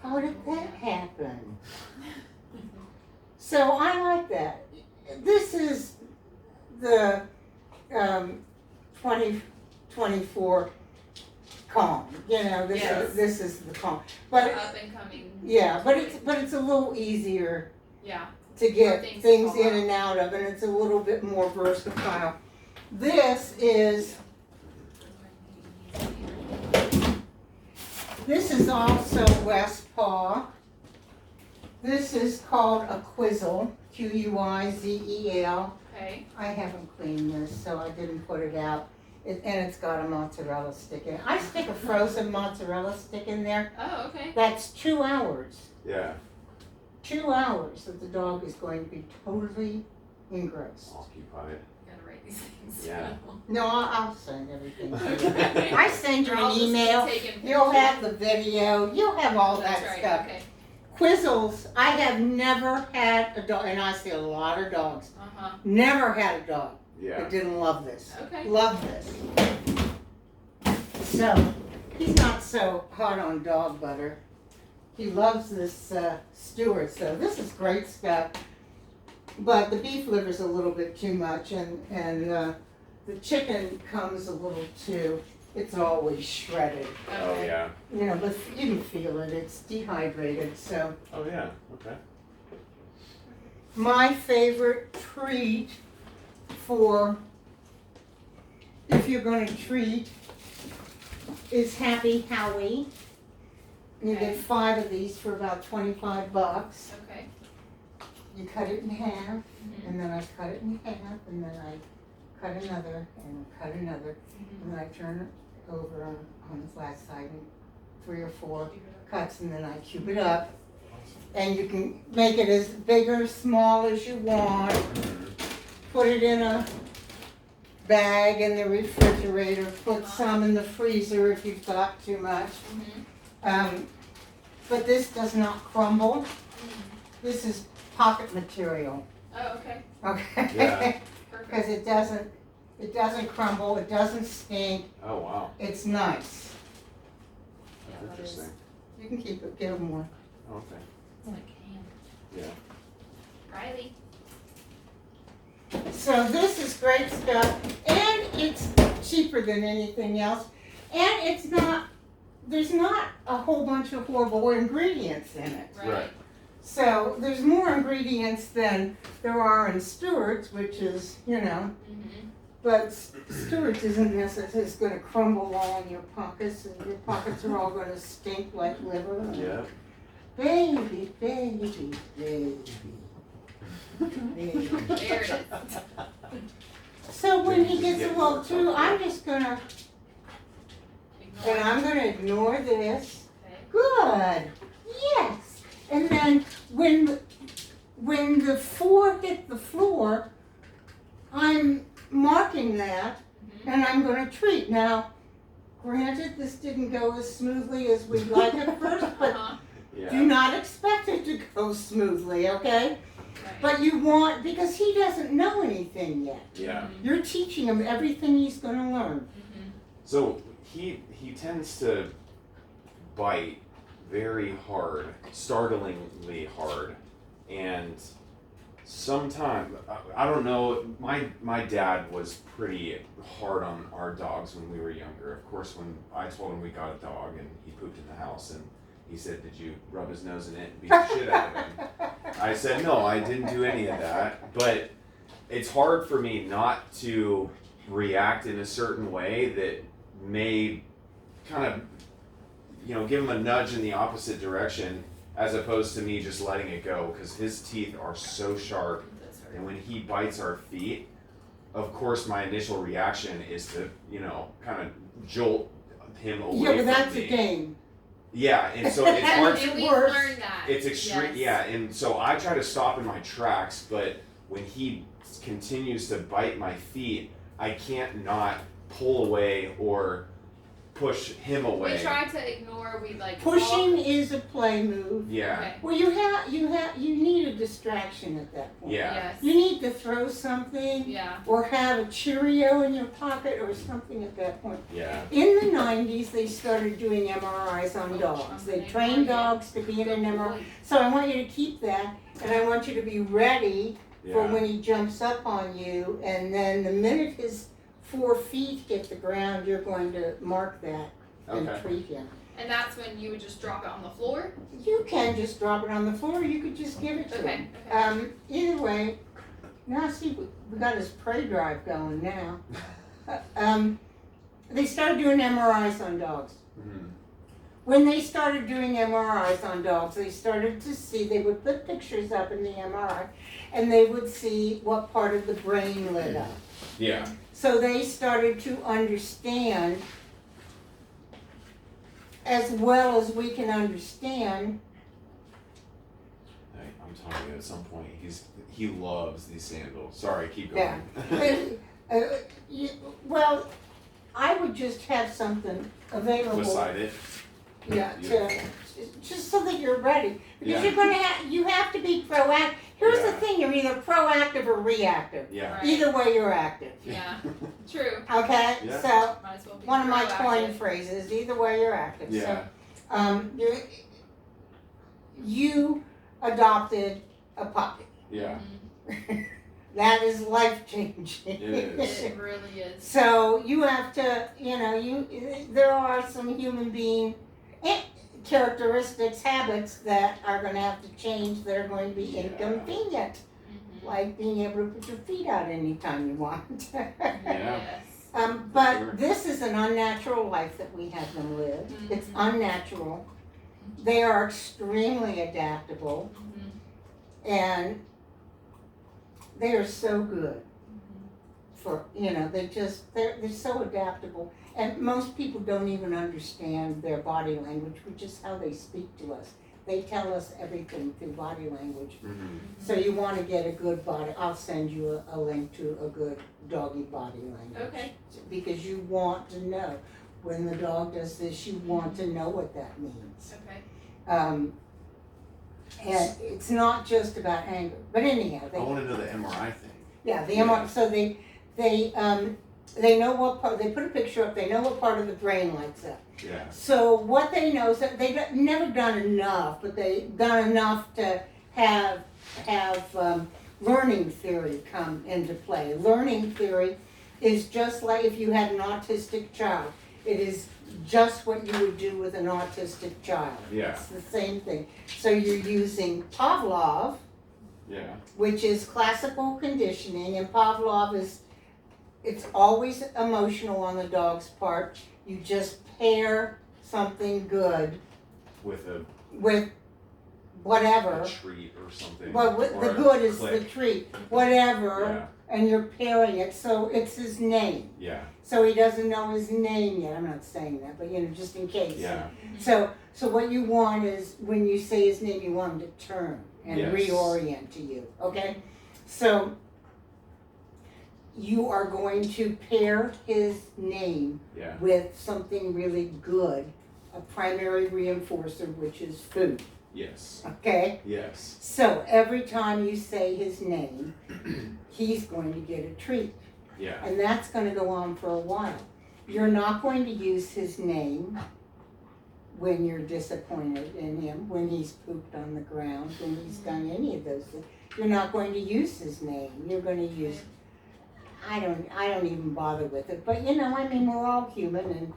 [SPEAKER 1] How did that happen? So I like that. This is the 2024 Calm. You know,
[SPEAKER 2] Yes.
[SPEAKER 1] this is the Calm.
[SPEAKER 2] But
[SPEAKER 1] But
[SPEAKER 2] up and coming.
[SPEAKER 1] yeah, but it's a little easier
[SPEAKER 2] Yeah.
[SPEAKER 1] to get
[SPEAKER 2] Things
[SPEAKER 1] things
[SPEAKER 2] fall
[SPEAKER 1] in
[SPEAKER 2] out.
[SPEAKER 1] and out of, and it's a little bit more versatile. This is also West Paw. This is called a Quizzle, Q-U-I-Z-E-L.
[SPEAKER 2] Okay.
[SPEAKER 1] I haven't cleaned this, so I didn't put it out. And it's got a mozzarella stick in it. I stick a frozen mozzarella stick in there.
[SPEAKER 2] Oh, okay.
[SPEAKER 1] That's 2 hours.
[SPEAKER 3] Yeah.
[SPEAKER 1] 2 hours that the dog is going to be totally engrossed.
[SPEAKER 3] Occupied.
[SPEAKER 2] Gotta write these things
[SPEAKER 3] Yeah.
[SPEAKER 2] down.
[SPEAKER 1] No, I'll send everything to you.
[SPEAKER 2] Okay.
[SPEAKER 1] I send you
[SPEAKER 2] I'll
[SPEAKER 1] an
[SPEAKER 2] just keep
[SPEAKER 1] email.
[SPEAKER 2] taking
[SPEAKER 1] You'll
[SPEAKER 2] pictures.
[SPEAKER 1] have the video. You'll have all
[SPEAKER 2] That's
[SPEAKER 1] that
[SPEAKER 2] right.
[SPEAKER 1] stuff.
[SPEAKER 2] Okay.
[SPEAKER 1] Quizzles, I have never had a dog, and I see a lot of dogs.
[SPEAKER 2] Uh-huh.
[SPEAKER 1] Never had a dog
[SPEAKER 3] Yeah.
[SPEAKER 1] that didn't love this.
[SPEAKER 2] Okay.
[SPEAKER 1] Love this. So, he's not so hot on dog butter. He loves this Stewart, so this is great stuff. But the beef liver's a little bit too much, and the chicken comes a little too. It's always shredded.
[SPEAKER 3] Oh
[SPEAKER 2] Okay.
[SPEAKER 3] yeah.
[SPEAKER 1] You know, but you can feel it. It's dehydrated, so.
[SPEAKER 3] Oh yeah. Okay.
[SPEAKER 1] My favorite treat for, if you're going to treat, is Happy Howie. You
[SPEAKER 2] Okay.
[SPEAKER 1] get 5 of these for about $25.
[SPEAKER 2] Okay.
[SPEAKER 1] You cut it in half,
[SPEAKER 2] Mhm.
[SPEAKER 1] and then I cut it in half, and then I cut another, and cut another,
[SPEAKER 2] Mhm.
[SPEAKER 1] and then I turn it over on the flat side, and 3 or 4 cuts, and then I cube it up. And you can make it as big or small as you want. Put it in a bag in the refrigerator. Put some in the freezer if you've got too much.
[SPEAKER 2] Mhm.
[SPEAKER 1] But this does not crumble.
[SPEAKER 2] Mhm.
[SPEAKER 1] This is pocket material.
[SPEAKER 2] Oh, okay.
[SPEAKER 1] Okay.
[SPEAKER 3] Yeah.
[SPEAKER 1] Because
[SPEAKER 2] Perfect.
[SPEAKER 1] it doesn't crumble. It doesn't stink.
[SPEAKER 3] Oh wow.
[SPEAKER 1] It's nice.
[SPEAKER 2] Yeah,
[SPEAKER 3] That's
[SPEAKER 2] that is-
[SPEAKER 3] interesting.
[SPEAKER 1] You can keep it. Give them more.
[SPEAKER 3] Okay.
[SPEAKER 2] It's like ham.
[SPEAKER 3] Yeah.
[SPEAKER 2] Riley.
[SPEAKER 1] So this is great stuff, and it's cheaper than anything else, and it's not there's not a whole bunch of horrible ingredients in it.
[SPEAKER 3] Right.
[SPEAKER 1] So there's more ingredients than there are in Stewart's, which is, but Stewart's isn't necessarily, it's gonna crumble all in your pockets, and your pockets are all gonna stink like liver.
[SPEAKER 3] Yeah.
[SPEAKER 1] Baby, baby, baby. Baby.
[SPEAKER 2] There it is.
[SPEAKER 1] So when he gets a little too, I'm just gonna,
[SPEAKER 2] Ignore
[SPEAKER 1] and I'm gonna ignore this.
[SPEAKER 2] Okay.
[SPEAKER 1] Good, yes. And then when the 4 hit the floor, I'm marking that and I'm gonna treat. Now, granted, this didn't go as smoothly as we'd like at first, but do
[SPEAKER 3] Yeah.
[SPEAKER 1] not expect it to go smoothly, okay?
[SPEAKER 2] Right.
[SPEAKER 1] But you want, because he doesn't know anything yet.
[SPEAKER 3] Yeah.
[SPEAKER 1] You're teaching him everything he's gonna learn.
[SPEAKER 3] So he tends to bite very hard, startlingly hard, and sometimes I don't know. My dad was pretty hard on our dogs when we were younger. Of course, when I told him we got a dog and he pooped in the house, and he said, "Did you rub his nose in it and beat the shit out of him?" I said, "No, I didn't do any of that." But it's hard for me not to react in a certain way that may kind of, give him a nudge in the opposite direction, as opposed to me just letting it go, because his teeth are so sharp, and when he bites our feet, of course my initial reaction is to, kind of jolt him away
[SPEAKER 1] Yeah, but
[SPEAKER 3] from
[SPEAKER 1] that's
[SPEAKER 3] me.
[SPEAKER 1] a game.
[SPEAKER 3] Yeah, and so it's hard.
[SPEAKER 2] And we
[SPEAKER 1] worse.
[SPEAKER 2] learned that.
[SPEAKER 3] It's extreme,
[SPEAKER 2] Yes.
[SPEAKER 3] yeah, and so I try to stop in my tracks, but when he continues to bite my feet, I can't not pull away or push him away.
[SPEAKER 2] We try to ignore. We like
[SPEAKER 1] Pushing
[SPEAKER 2] walk.
[SPEAKER 1] is a play move.
[SPEAKER 3] Yeah,
[SPEAKER 2] Okay.
[SPEAKER 1] Well, you need a distraction at that point.
[SPEAKER 3] yeah,
[SPEAKER 2] Yes.
[SPEAKER 1] You need to throw something
[SPEAKER 2] Yeah.
[SPEAKER 1] or have a Cheerio in your pocket or something at that point.
[SPEAKER 3] yeah,
[SPEAKER 1] In the 90s, they started doing MRIs on dogs. They trained dogs to be in an MRI. So I want you to keep that, and I want you to be ready for
[SPEAKER 3] yeah.
[SPEAKER 1] when he jumps up on you, and then the minute his 4 feet hit the ground, you're going to mark that and
[SPEAKER 3] Okay.
[SPEAKER 1] treat him.
[SPEAKER 2] And that's when you would just drop it on the floor.
[SPEAKER 1] You can just drop it on the floor, or you could just give it to him.
[SPEAKER 2] Okay.
[SPEAKER 1] Either way, now see, we got his prey drive going now. They started doing MRIs on dogs.
[SPEAKER 3] Mhm.
[SPEAKER 1] When they started doing MRIs on dogs, they started to see, they would put pictures up in the MRI, and they would see what part of the brain lit up.
[SPEAKER 3] Yeah,
[SPEAKER 1] So they started to understand, as well as we can understand,
[SPEAKER 3] I'm telling you, at some point he loves these sandals. Sorry, keep
[SPEAKER 1] Yeah.
[SPEAKER 3] going.
[SPEAKER 1] Well, I would just have something available.
[SPEAKER 3] Beside it.
[SPEAKER 1] Yeah,
[SPEAKER 3] Beautiful.
[SPEAKER 1] just so that you're ready. Because
[SPEAKER 3] Yeah.
[SPEAKER 1] you're gonna you have to be proactive. Here's the
[SPEAKER 3] Yeah.
[SPEAKER 1] thing, you're either proactive or reactive.
[SPEAKER 3] Yeah.
[SPEAKER 2] Right.
[SPEAKER 1] Either way, you're active.
[SPEAKER 2] Yeah. True.
[SPEAKER 1] Okay?
[SPEAKER 3] Yeah.
[SPEAKER 1] So,
[SPEAKER 2] Might as well be
[SPEAKER 1] one of my
[SPEAKER 2] proactive.
[SPEAKER 1] coin phrases, either way, you're active.
[SPEAKER 3] Yeah.
[SPEAKER 1] So, you adopted a puppy.
[SPEAKER 3] Yeah.
[SPEAKER 1] That is life changing.
[SPEAKER 3] It is.
[SPEAKER 2] It really is.
[SPEAKER 1] So you have to, there are some human being characteristics, habits that are going to have to change. That are going to be
[SPEAKER 3] Yeah.
[SPEAKER 1] inconvenient,
[SPEAKER 2] Mhm.
[SPEAKER 1] like being able to put your feet out anytime you want.
[SPEAKER 3] Yeah.
[SPEAKER 2] Yes.
[SPEAKER 1] But
[SPEAKER 3] Sure.
[SPEAKER 1] this is an unnatural life that we have them live.
[SPEAKER 2] Mhm.
[SPEAKER 1] It's unnatural. They are extremely adaptable,
[SPEAKER 2] Mhm.
[SPEAKER 1] and they are so good. For they're so adaptable, and most people don't even understand their body language, which is how they speak to us. They tell us everything through body language.
[SPEAKER 3] Mhm.
[SPEAKER 1] So you want to get a good body. I'll send you a link to a good doggy body language.
[SPEAKER 2] Okay.
[SPEAKER 1] Because you want to know when the dog does this. You want to know what that means.
[SPEAKER 2] Okay.
[SPEAKER 1] And it's not just about anger, but anyhow,
[SPEAKER 3] I want to know the MRI thing.
[SPEAKER 1] yeah, the
[SPEAKER 3] Yeah.
[SPEAKER 1] MRI. So they know what part. They put a picture up. They know what part of the brain lights up.
[SPEAKER 3] Yeah.
[SPEAKER 1] So what they know is that they've never done enough, but they've done enough to have learning theory come into play. Learning theory is just like if you had an autistic child. It is just what you would do with an autistic child.
[SPEAKER 3] Yeah.
[SPEAKER 1] It's the same thing. So you're using Pavlov,
[SPEAKER 3] Yeah.
[SPEAKER 1] which is classical conditioning, and Pavlov it's always emotional on the dog's part. You just pair something good
[SPEAKER 3] With
[SPEAKER 1] with whatever.
[SPEAKER 3] a treat or something.
[SPEAKER 1] Well,
[SPEAKER 3] or
[SPEAKER 1] the
[SPEAKER 3] a
[SPEAKER 1] good is the
[SPEAKER 3] click.
[SPEAKER 1] treat, whatever,
[SPEAKER 3] Yeah.
[SPEAKER 1] and you're pairing it, so it's his name.
[SPEAKER 3] Yeah.
[SPEAKER 1] So he doesn't know his name yet. I'm not saying that, but just in case.
[SPEAKER 3] Yeah.
[SPEAKER 1] So what you want is when you say his name, you want him to turn and
[SPEAKER 3] Yes.
[SPEAKER 1] reorient to you. Okay, so you are going to pair his name
[SPEAKER 3] Yeah.
[SPEAKER 1] with something really good, a primary reinforcer, which is food.
[SPEAKER 3] Yes.
[SPEAKER 1] Okay.
[SPEAKER 3] Yes.
[SPEAKER 1] So every time you say his name, he's going to get a treat.
[SPEAKER 3] Yeah.
[SPEAKER 1] And that's going to go on for a while. You're not going to use his name when you're disappointed in him, when he's pooped on the ground, when he's done any of those things. You're not going to use his name. You're going to use, I don't even bother with it. But we're all human, and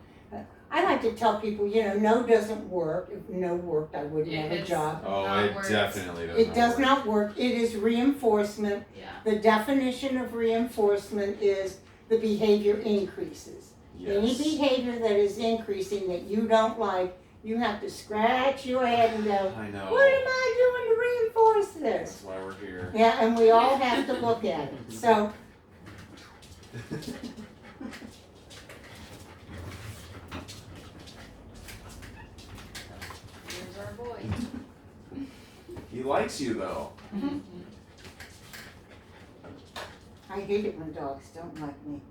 [SPEAKER 1] I like to tell people, no doesn't work. If no worked, I wouldn't have a
[SPEAKER 2] It's
[SPEAKER 1] job.
[SPEAKER 3] Oh,
[SPEAKER 2] not
[SPEAKER 3] it
[SPEAKER 2] words.
[SPEAKER 3] definitely does.
[SPEAKER 1] It does not work. It is reinforcement.
[SPEAKER 2] Yeah.
[SPEAKER 1] The definition of reinforcement is the behavior increases. Any
[SPEAKER 3] Yes.
[SPEAKER 1] behavior that is increasing that you don't like, you have to scratch your head and go,
[SPEAKER 3] I know.
[SPEAKER 1] what am I doing to reinforce this?
[SPEAKER 3] That's why we're here.
[SPEAKER 1] Yeah, and we all have to look at it. So,
[SPEAKER 2] Here's our boy.
[SPEAKER 3] He likes you though.
[SPEAKER 1] I hate it when dogs don't like me.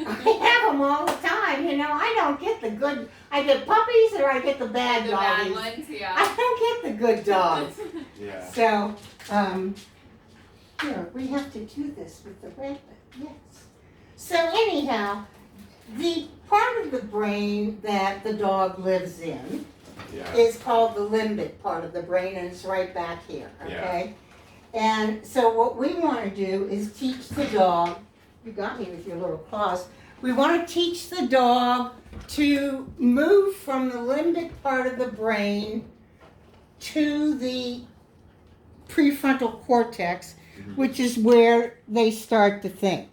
[SPEAKER 1] I have them all the time, I don't get the good, I get puppies or I get the bad
[SPEAKER 2] The bad
[SPEAKER 1] doggies.
[SPEAKER 2] ones, yeah.
[SPEAKER 1] I don't get the good dogs.
[SPEAKER 3] Yeah.
[SPEAKER 1] So, here, we have to do this with the rabbit, yes. So anyhow, the part of the brain that the dog lives in
[SPEAKER 3] Yeah.
[SPEAKER 1] is called the limbic part of the brain, and it's right back here, okay? And so what we want to do is teach the dog, you got me with your little claws, we want to teach the dog to move from the limbic part of the brain to the prefrontal cortex, which is where they start to think.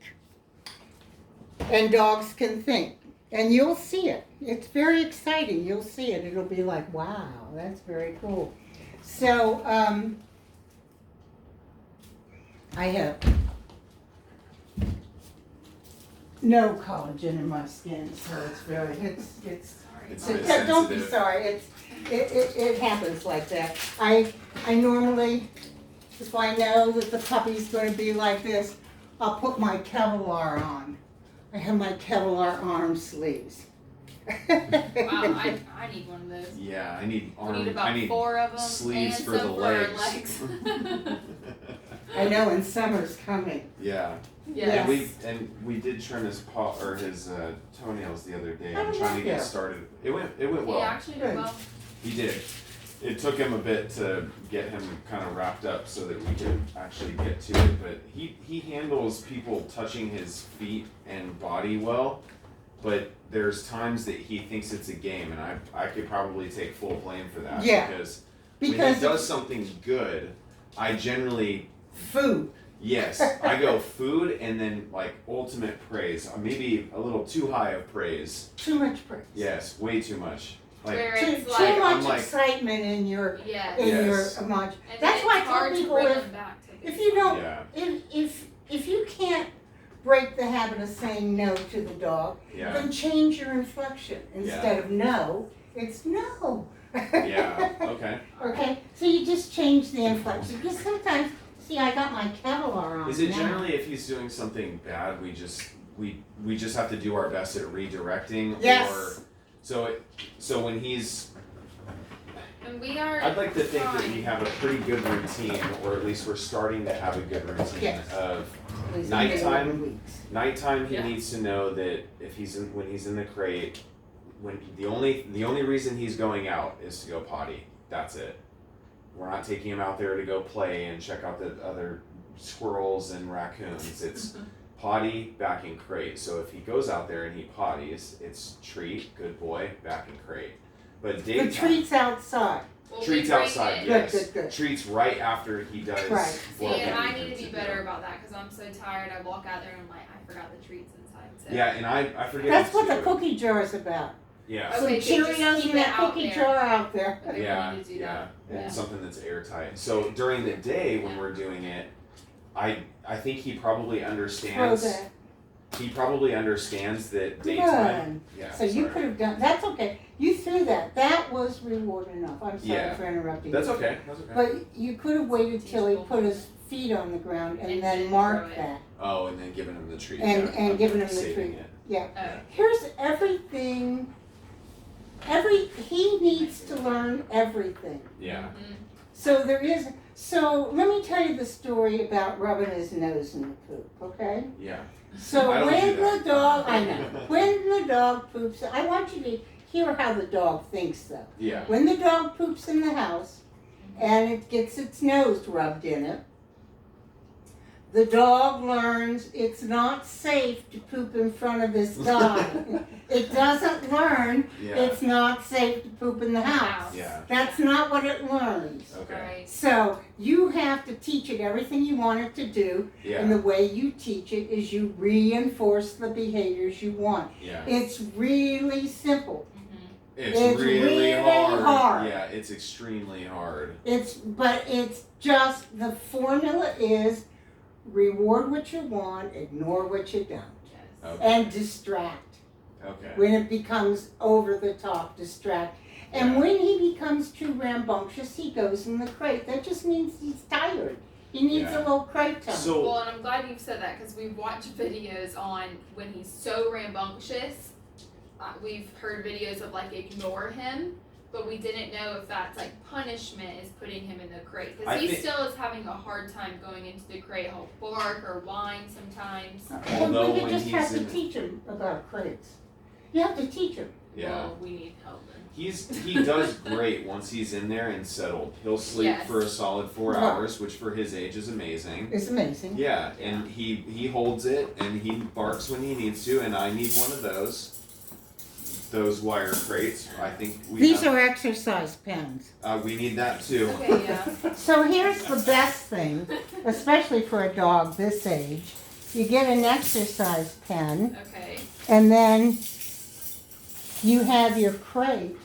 [SPEAKER 1] And dogs can think. And you'll see it. It's very exciting. You'll see it. It'll be like, wow, that's very cool. So, I have no collagen in my skin, so it's very,
[SPEAKER 3] It's
[SPEAKER 1] so
[SPEAKER 3] a bit
[SPEAKER 1] don't be
[SPEAKER 3] sensitive.
[SPEAKER 1] sorry. It happens like that. I normally, if I know that the puppy's going to be like this, I'll put my Kevlar on. I have my Kevlar arm sleeves.
[SPEAKER 2] Wow, I need one of those.
[SPEAKER 3] Yeah, I need
[SPEAKER 2] We
[SPEAKER 3] arm.
[SPEAKER 2] need about
[SPEAKER 3] I need
[SPEAKER 2] 4 of them.
[SPEAKER 3] sleeves
[SPEAKER 2] and
[SPEAKER 3] for the
[SPEAKER 2] some
[SPEAKER 3] legs.
[SPEAKER 2] For our legs.
[SPEAKER 1] I know, and summer's coming.
[SPEAKER 3] Yeah.
[SPEAKER 2] Yes.
[SPEAKER 3] And we did trim his paw or his toenails the other day.
[SPEAKER 1] How
[SPEAKER 3] I'm
[SPEAKER 1] did
[SPEAKER 3] trying
[SPEAKER 1] that
[SPEAKER 3] to get
[SPEAKER 1] go?
[SPEAKER 3] started. It went
[SPEAKER 2] He
[SPEAKER 3] well.
[SPEAKER 2] actually did
[SPEAKER 1] Good.
[SPEAKER 2] well.
[SPEAKER 3] He did. It took him a bit to get him kind of wrapped up so that we could actually get to it, but he handles people touching his feet and body well, but there's times that he thinks it's a game, and I could probably take full blame for that.
[SPEAKER 1] Yeah.
[SPEAKER 3] Because when
[SPEAKER 1] Because
[SPEAKER 3] he does something good, I generally,
[SPEAKER 1] food.
[SPEAKER 3] yes, I go food and then like ultimate praise. Maybe a little too high of praise.
[SPEAKER 1] Too much praise.
[SPEAKER 3] Yes, way too much. Like,
[SPEAKER 2] Where
[SPEAKER 1] Too,
[SPEAKER 2] it's
[SPEAKER 1] too
[SPEAKER 2] like,
[SPEAKER 1] much
[SPEAKER 3] like-
[SPEAKER 1] excitement in your
[SPEAKER 2] yes.
[SPEAKER 3] Yes.
[SPEAKER 1] your emotion.
[SPEAKER 2] And
[SPEAKER 1] That's
[SPEAKER 2] then
[SPEAKER 1] why I
[SPEAKER 2] it's
[SPEAKER 1] tell
[SPEAKER 2] hard to
[SPEAKER 1] people
[SPEAKER 2] bring
[SPEAKER 1] if
[SPEAKER 2] them back to
[SPEAKER 1] if you don't
[SPEAKER 3] yeah,
[SPEAKER 1] if you can't break the habit of saying no to the dog,
[SPEAKER 3] yeah,
[SPEAKER 1] then change your inflection. Instead of no, it's no.
[SPEAKER 3] yeah, okay.
[SPEAKER 1] Okay, so you just change the inflection because sometimes, see, I got my Kevlar on.
[SPEAKER 3] Is it
[SPEAKER 1] now.
[SPEAKER 3] generally if he's doing something bad, we just have to do our best at redirecting?
[SPEAKER 1] Yes.
[SPEAKER 3] Or so when he's,
[SPEAKER 2] And we are
[SPEAKER 3] I'd like to think that we
[SPEAKER 2] fine.
[SPEAKER 3] have a pretty good routine, or at least we're starting to have a good routine
[SPEAKER 1] Yes.
[SPEAKER 3] of
[SPEAKER 1] At least
[SPEAKER 3] nighttime.
[SPEAKER 1] in the weeks.
[SPEAKER 3] nighttime. He
[SPEAKER 2] Yeah.
[SPEAKER 3] needs to know that if when he's in the crate, when the only reason he's going out is to go potty. That's it. We're not taking him out there to go play and check out the other squirrels and raccoons. It's potty, back in crate. So if he goes out there and he potties, it's treat, good boy, back in crate. But daytime,
[SPEAKER 1] The treat's outside.
[SPEAKER 2] Well,
[SPEAKER 3] treats
[SPEAKER 2] we bring
[SPEAKER 3] outside,
[SPEAKER 2] it-
[SPEAKER 3] yes.
[SPEAKER 1] Good.
[SPEAKER 3] Treats right after he does.
[SPEAKER 1] Right.
[SPEAKER 2] See,
[SPEAKER 3] what
[SPEAKER 2] and
[SPEAKER 3] we
[SPEAKER 2] I
[SPEAKER 3] need
[SPEAKER 2] need to
[SPEAKER 3] him
[SPEAKER 2] be
[SPEAKER 3] do.
[SPEAKER 2] better about that because I'm so tired. I walk out there and I'm like, I forgot the treats inside. So.
[SPEAKER 3] Yeah, and I forget.
[SPEAKER 1] That's
[SPEAKER 3] it
[SPEAKER 1] what the
[SPEAKER 3] too.
[SPEAKER 1] cookie jar is about.
[SPEAKER 3] Yeah.
[SPEAKER 2] Okay,
[SPEAKER 1] Some
[SPEAKER 2] so just
[SPEAKER 1] Cheerios
[SPEAKER 2] keep
[SPEAKER 1] in
[SPEAKER 2] it
[SPEAKER 1] that
[SPEAKER 2] out
[SPEAKER 1] cookie
[SPEAKER 2] there.
[SPEAKER 1] jar out there.
[SPEAKER 2] Okay,
[SPEAKER 3] Yeah,
[SPEAKER 2] we need to do
[SPEAKER 3] yeah,
[SPEAKER 2] that.
[SPEAKER 3] and
[SPEAKER 2] Yeah.
[SPEAKER 3] something that's airtight. So during the day when we're doing it, I think he probably
[SPEAKER 1] Throw
[SPEAKER 3] understands.
[SPEAKER 1] that.
[SPEAKER 3] He probably understands that daytime. Yeah.
[SPEAKER 1] So you
[SPEAKER 3] sorry.
[SPEAKER 1] could have done, that's okay. You threw that. That was reward enough. I'm sorry
[SPEAKER 3] Yeah.
[SPEAKER 1] for interrupting.
[SPEAKER 3] That's
[SPEAKER 1] you.
[SPEAKER 3] okay. That's okay.
[SPEAKER 1] But you could have waited till he put his feet on the ground and
[SPEAKER 2] And
[SPEAKER 1] then
[SPEAKER 2] then
[SPEAKER 1] marked
[SPEAKER 2] throw it.
[SPEAKER 1] that.
[SPEAKER 3] Oh, and then giving him the treat.
[SPEAKER 1] And-
[SPEAKER 3] yeah,
[SPEAKER 1] and
[SPEAKER 3] okay,
[SPEAKER 1] giving him the
[SPEAKER 3] saving
[SPEAKER 1] treat.
[SPEAKER 3] it.
[SPEAKER 2] Oh.
[SPEAKER 1] Here's everything. He needs to learn everything.
[SPEAKER 3] Yeah.
[SPEAKER 2] Mhm.
[SPEAKER 1] So let me tell you the story about rubbing his nose in the poop, okay?
[SPEAKER 3] Yeah.
[SPEAKER 1] So
[SPEAKER 3] I don't
[SPEAKER 1] when
[SPEAKER 3] do that.
[SPEAKER 1] the dog, I know, when the dog poops, I want you to hear how the dog thinks though.
[SPEAKER 3] Yeah.
[SPEAKER 1] When the dog poops in the house and it gets its nose rubbed in it, the dog learns it's not safe to poop in front of this guy. It doesn't learn
[SPEAKER 3] Yeah.
[SPEAKER 1] it's not safe to poop in the house.
[SPEAKER 3] Yeah.
[SPEAKER 1] That's not what it learns.
[SPEAKER 3] Okay.
[SPEAKER 2] Right.
[SPEAKER 1] So you have to teach it everything you want it to do, and
[SPEAKER 3] Yeah.
[SPEAKER 1] the way you teach it is you reinforce the behaviors you want.
[SPEAKER 3] Yeah.
[SPEAKER 1] It's really simple.
[SPEAKER 2] Mhm.
[SPEAKER 3] It's
[SPEAKER 1] really
[SPEAKER 3] really hard.
[SPEAKER 1] hard.
[SPEAKER 3] Yeah, it's extremely hard.
[SPEAKER 1] But it's just, the formula is reward what you want, ignore what you don't,
[SPEAKER 2] Yes.
[SPEAKER 3] Okay.
[SPEAKER 1] and distract.
[SPEAKER 3] Okay.
[SPEAKER 1] When it becomes over the top, distract. And
[SPEAKER 3] Yeah.
[SPEAKER 1] when he becomes too rambunctious, he goes in the crate. That just means he's tired. He needs
[SPEAKER 3] Yeah.
[SPEAKER 1] a little crate time.
[SPEAKER 3] So
[SPEAKER 2] Well, and I'm glad you've said that because we've watched videos on when he's so rambunctious. We've heard videos of like ignore him, but we didn't know if that's like punishment is putting him in the crate
[SPEAKER 3] I
[SPEAKER 2] because he
[SPEAKER 3] think-
[SPEAKER 2] still is having a hard time going into the crate. He'll bark or whine sometimes.
[SPEAKER 3] Although
[SPEAKER 1] you
[SPEAKER 3] when
[SPEAKER 1] just have
[SPEAKER 3] he's
[SPEAKER 1] to
[SPEAKER 3] in-
[SPEAKER 1] teach him about crates. You have to teach him.
[SPEAKER 3] yeah.
[SPEAKER 2] Well, we need help then.
[SPEAKER 3] He does great once he's in there and settled. He'll sleep
[SPEAKER 2] Yes.
[SPEAKER 3] for a solid 4
[SPEAKER 1] Right.
[SPEAKER 3] hours, which for his age is amazing.
[SPEAKER 1] It's amazing.
[SPEAKER 3] Yeah, and he holds it and he barks when he needs to, and I need one of those wire crates. I think
[SPEAKER 1] These are exercise pens.
[SPEAKER 3] we need that too.
[SPEAKER 2] Okay, yeah.
[SPEAKER 1] So here's the best thing, especially for a dog this age. You get an exercise pen,
[SPEAKER 2] Okay.
[SPEAKER 1] and then you have your crate,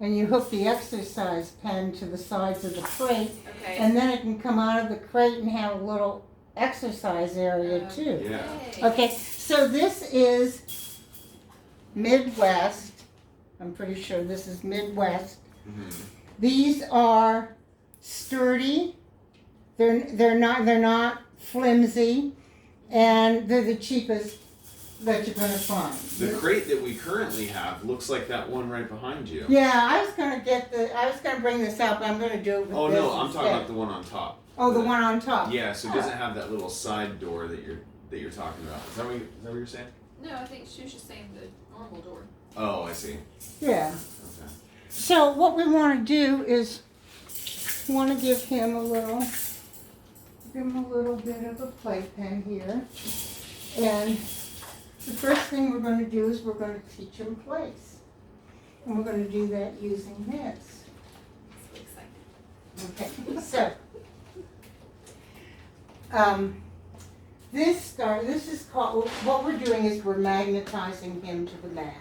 [SPEAKER 1] and you hook the exercise pen to the sides of the crate,
[SPEAKER 2] Okay.
[SPEAKER 1] and then it can come out of the crate and have a little exercise area too.
[SPEAKER 3] Yeah.
[SPEAKER 1] Okay, so this is Midwest. I'm pretty sure this is Midwest.
[SPEAKER 3] Mhm.
[SPEAKER 1] These are sturdy. They're not flimsy, and they're the cheapest that you're gonna find.
[SPEAKER 3] The crate that we currently have looks like that one right behind you.
[SPEAKER 1] Yeah, I was gonna bring this out, but I'm gonna do it with
[SPEAKER 3] Oh
[SPEAKER 1] this
[SPEAKER 3] no, I'm
[SPEAKER 1] instead.
[SPEAKER 3] talking about the one on top.
[SPEAKER 1] Oh, the one on top.
[SPEAKER 3] Yeah, so it doesn't have that little side door that you're talking about. Is that what you're saying?
[SPEAKER 2] No, I think she was just saying the normal door.
[SPEAKER 3] Oh, I see.
[SPEAKER 1] Yeah.
[SPEAKER 3] Okay.
[SPEAKER 1] So what we want to do is give him a little bit of a playpen here, and the first thing we're going to do is we're going to teach him place, and we're going to do that using this.
[SPEAKER 2] So excited.
[SPEAKER 1] Okay, so this is called, what we're doing is we're magnetizing him to the mat.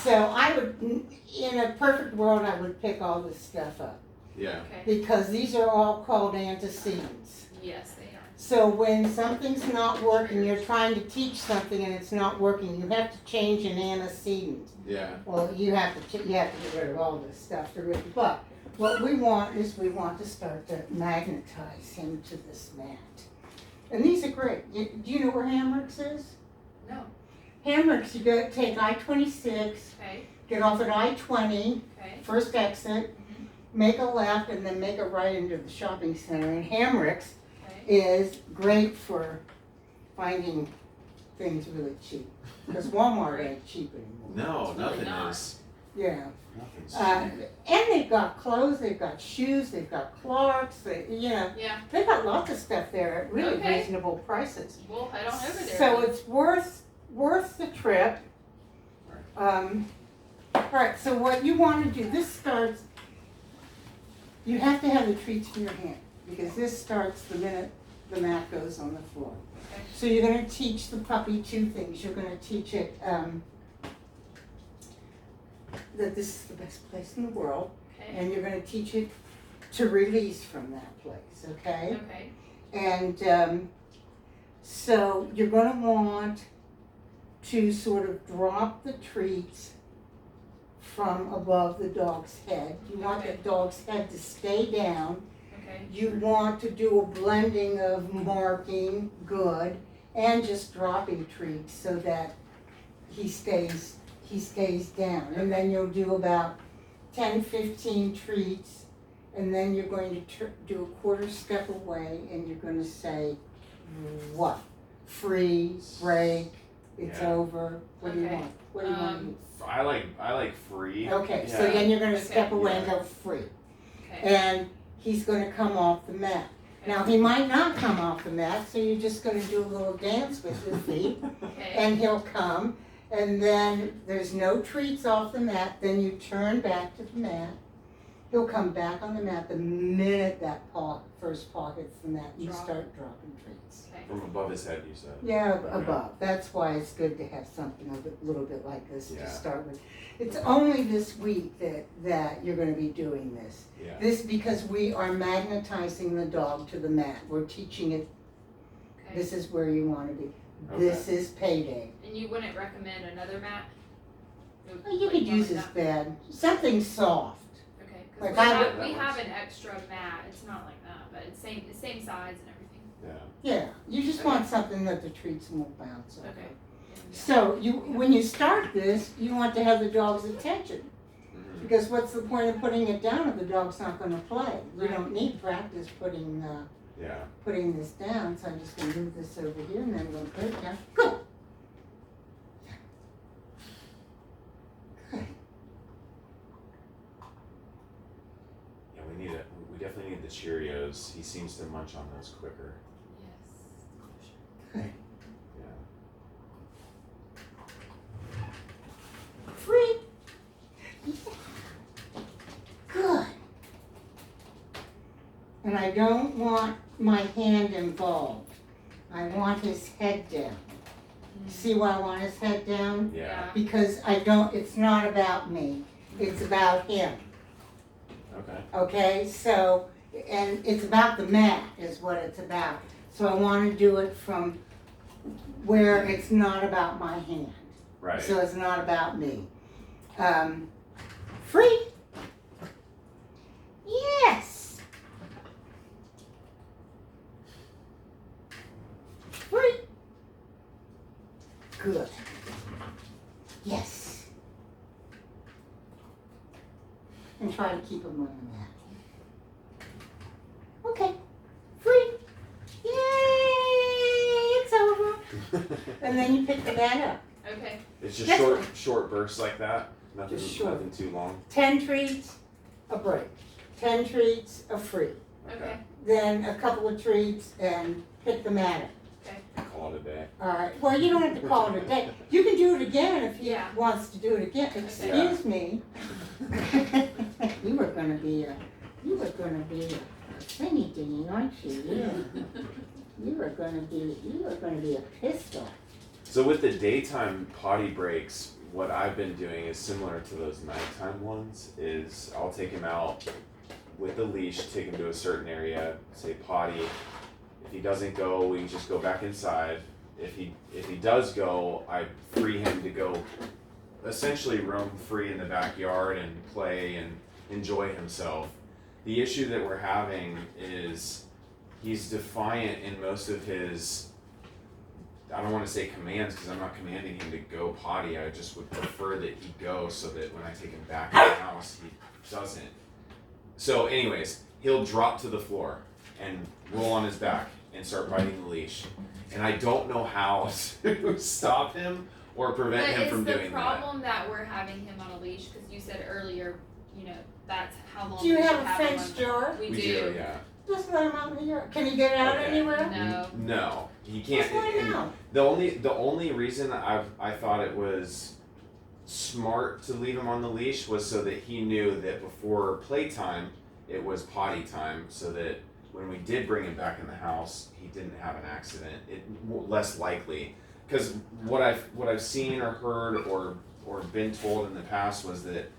[SPEAKER 1] So I would, in a perfect world, I would pick all this stuff up,
[SPEAKER 3] Yeah.
[SPEAKER 2] Okay.
[SPEAKER 1] because these are all called antecedents.
[SPEAKER 2] Yes, they are.
[SPEAKER 1] So when something's not working, you're trying to teach something and it's not working, you have to change an antecedent.
[SPEAKER 3] Yeah.
[SPEAKER 1] Well, you have to get rid of all this stuff to really, but what we want is we want to start to magnetize him to this mat. And these are great. Do you know where Hamrick's is?
[SPEAKER 2] No.
[SPEAKER 1] Hamrick's, you go take I-26,
[SPEAKER 2] Okay.
[SPEAKER 1] get off at I-20,
[SPEAKER 2] Okay.
[SPEAKER 1] first exit,
[SPEAKER 2] Mhm.
[SPEAKER 1] make a left, and then make a right into the shopping center. And Hamrick's
[SPEAKER 2] Okay.
[SPEAKER 1] is great for finding things really cheap, because Walmart ain't cheap anymore.
[SPEAKER 3] No,
[SPEAKER 2] It's really
[SPEAKER 3] nothing
[SPEAKER 2] not.
[SPEAKER 3] is.
[SPEAKER 1] Yeah.
[SPEAKER 3] Nothing's
[SPEAKER 1] And they've got clothes, they've got shoes, they've got Clarks,
[SPEAKER 2] Yeah,
[SPEAKER 1] they've got lots of stuff there at really
[SPEAKER 2] Okay.
[SPEAKER 1] reasonable prices.
[SPEAKER 2] we'll head on over there.
[SPEAKER 1] So it's worth the trip. Alright, so what you wanna do, this starts, you have to have the treats in your hand, because this starts the minute the mat goes on the floor.
[SPEAKER 2] Okay.
[SPEAKER 1] So you're gonna teach the puppy two things. You're gonna teach it, that this is the best place in the world,
[SPEAKER 2] Okay.
[SPEAKER 1] and you're gonna teach it to release from that place, okay?
[SPEAKER 2] Okay.
[SPEAKER 1] And so you're gonna want to sort of drop the treats from above the dog's head. You want
[SPEAKER 2] Okay.
[SPEAKER 1] the dog's head to stay down.
[SPEAKER 2] Okay.
[SPEAKER 1] You want to do a blending of marking, good, and just dropping treats so that he stays down. And then you'll do about 10, 15 treats, and then you're going to do a quarter step away, and you're going to say, what? Free, break, it's
[SPEAKER 3] Yeah.
[SPEAKER 1] over. What do you
[SPEAKER 2] Okay.
[SPEAKER 1] want? What do you want to do?
[SPEAKER 3] I like free.
[SPEAKER 1] Okay, so
[SPEAKER 3] Yeah.
[SPEAKER 1] then you're going to
[SPEAKER 2] Okay.
[SPEAKER 1] step away and
[SPEAKER 3] Yeah.
[SPEAKER 1] go free.
[SPEAKER 2] Okay.
[SPEAKER 1] And he's going to come off the mat. Now, he might not come off the mat, so you're just going to do a little dance with your feet,
[SPEAKER 2] Okay.
[SPEAKER 1] and he'll come, and then there's no treats off the mat, then you turn back to the mat. He'll come back on the mat the minute that first paw hits the mat, you
[SPEAKER 2] Drop.
[SPEAKER 1] start dropping treats.
[SPEAKER 2] Okay.
[SPEAKER 3] From above his head, you said.
[SPEAKER 1] Yeah, above. That's why it's good to have something a little bit like this
[SPEAKER 3] Yeah.
[SPEAKER 1] to start with. It's only this week that you're going to be doing this.
[SPEAKER 3] Yeah.
[SPEAKER 1] This because we are magnetizing the dog to the mat. We're teaching it,
[SPEAKER 2] Okay.
[SPEAKER 1] this is where you want to be.
[SPEAKER 3] Okay.
[SPEAKER 1] This is payday.
[SPEAKER 2] And you wouldn't recommend another mat?
[SPEAKER 1] Well, you could use this bed, something soft.
[SPEAKER 2] Okay.
[SPEAKER 1] like
[SPEAKER 2] Because
[SPEAKER 3] I-
[SPEAKER 2] we have an extra mat. It's not like that, but it's same size and everything.
[SPEAKER 3] Yeah.
[SPEAKER 1] Yeah, you just want something that the treats won't bounce over.
[SPEAKER 2] Okay. Yeah.
[SPEAKER 1] So when you start this, you want to have the dog's attention.
[SPEAKER 3] Mhm.
[SPEAKER 1] Because what's the point of putting it down if the dog's not going to play? You
[SPEAKER 2] Right.
[SPEAKER 1] don't need practice putting this down. So I'm just going to move this over here, and then I'm going to put it down. Go. Good.
[SPEAKER 3] Yeah, we definitely need the Cheerios. He seems to munch on those quicker.
[SPEAKER 2] Yes.
[SPEAKER 1] Good.
[SPEAKER 3] Yeah.
[SPEAKER 1] Free. Good. And I don't want my hand involved. I want his head down. See why I want his head down?
[SPEAKER 3] Yeah.
[SPEAKER 1] Because it's not about me. It's about him.
[SPEAKER 3] Okay.
[SPEAKER 1] Okay? So, and it's about the mat is what it's about. So I want to do it from where it's not about my hand.
[SPEAKER 3] Right.
[SPEAKER 1] So it's not about me. Free. Yes. Free. Good. Yes. And try to keep them on the mat. Okay. Free. Yay! It's over. And then you pick the mat up.
[SPEAKER 2] Okay.
[SPEAKER 3] It's just
[SPEAKER 1] Next
[SPEAKER 3] short bursts like that. Nothing,
[SPEAKER 1] Just short.
[SPEAKER 3] nothing too long.
[SPEAKER 1] 10 treats, a break. 10 treats, a free.
[SPEAKER 2] Okay.
[SPEAKER 1] Then a couple of treats and pick the mat up.
[SPEAKER 3] Call it a day.
[SPEAKER 1] All right. Well, you don't have to call it a day. You can do it again if he
[SPEAKER 2] Yeah.
[SPEAKER 1] wants to do it again. Excuse me. You were gonna be a thingy dingy, aren't you? You were gonna be a pistol.
[SPEAKER 3] So with the daytime potty breaks, what I've been doing is similar to those nighttime ones. Is I'll take him out with the leash, take him to a certain area, say potty. If he doesn't go, we just go back inside. If he does go, I free him to go, essentially roam free in the backyard and play and enjoy himself. The issue that we're having is he's defiant in most of his, I don't want to say commands because I'm not commanding him to go potty. I just would prefer that he go so that when I take him back in the house, he doesn't. So anyways, he'll drop to the floor and roll on his back and start biting the leash. And I don't know how to stop him or prevent him from doing
[SPEAKER 2] But is the problem that we're having him on a leash? Because you said earlier, you know, that's how long
[SPEAKER 1] Do you
[SPEAKER 2] we
[SPEAKER 1] have
[SPEAKER 2] should
[SPEAKER 1] a
[SPEAKER 2] have him
[SPEAKER 1] fenced
[SPEAKER 2] on.
[SPEAKER 1] yard?
[SPEAKER 2] We
[SPEAKER 3] that.
[SPEAKER 2] do.
[SPEAKER 3] Yeah.
[SPEAKER 1] Just let him out in the yard. Can he get out
[SPEAKER 3] Okay.
[SPEAKER 1] anywhere?
[SPEAKER 2] No.
[SPEAKER 3] No, he can't.
[SPEAKER 1] Just let him
[SPEAKER 3] and
[SPEAKER 1] out.
[SPEAKER 3] the only reason I thought it was smart to leave him on the leash was so that he knew that before playtime it was potty time, so that when we did bring him back in the house, he didn't have an accident. Less likely, because what I've seen or heard or been told in the past was that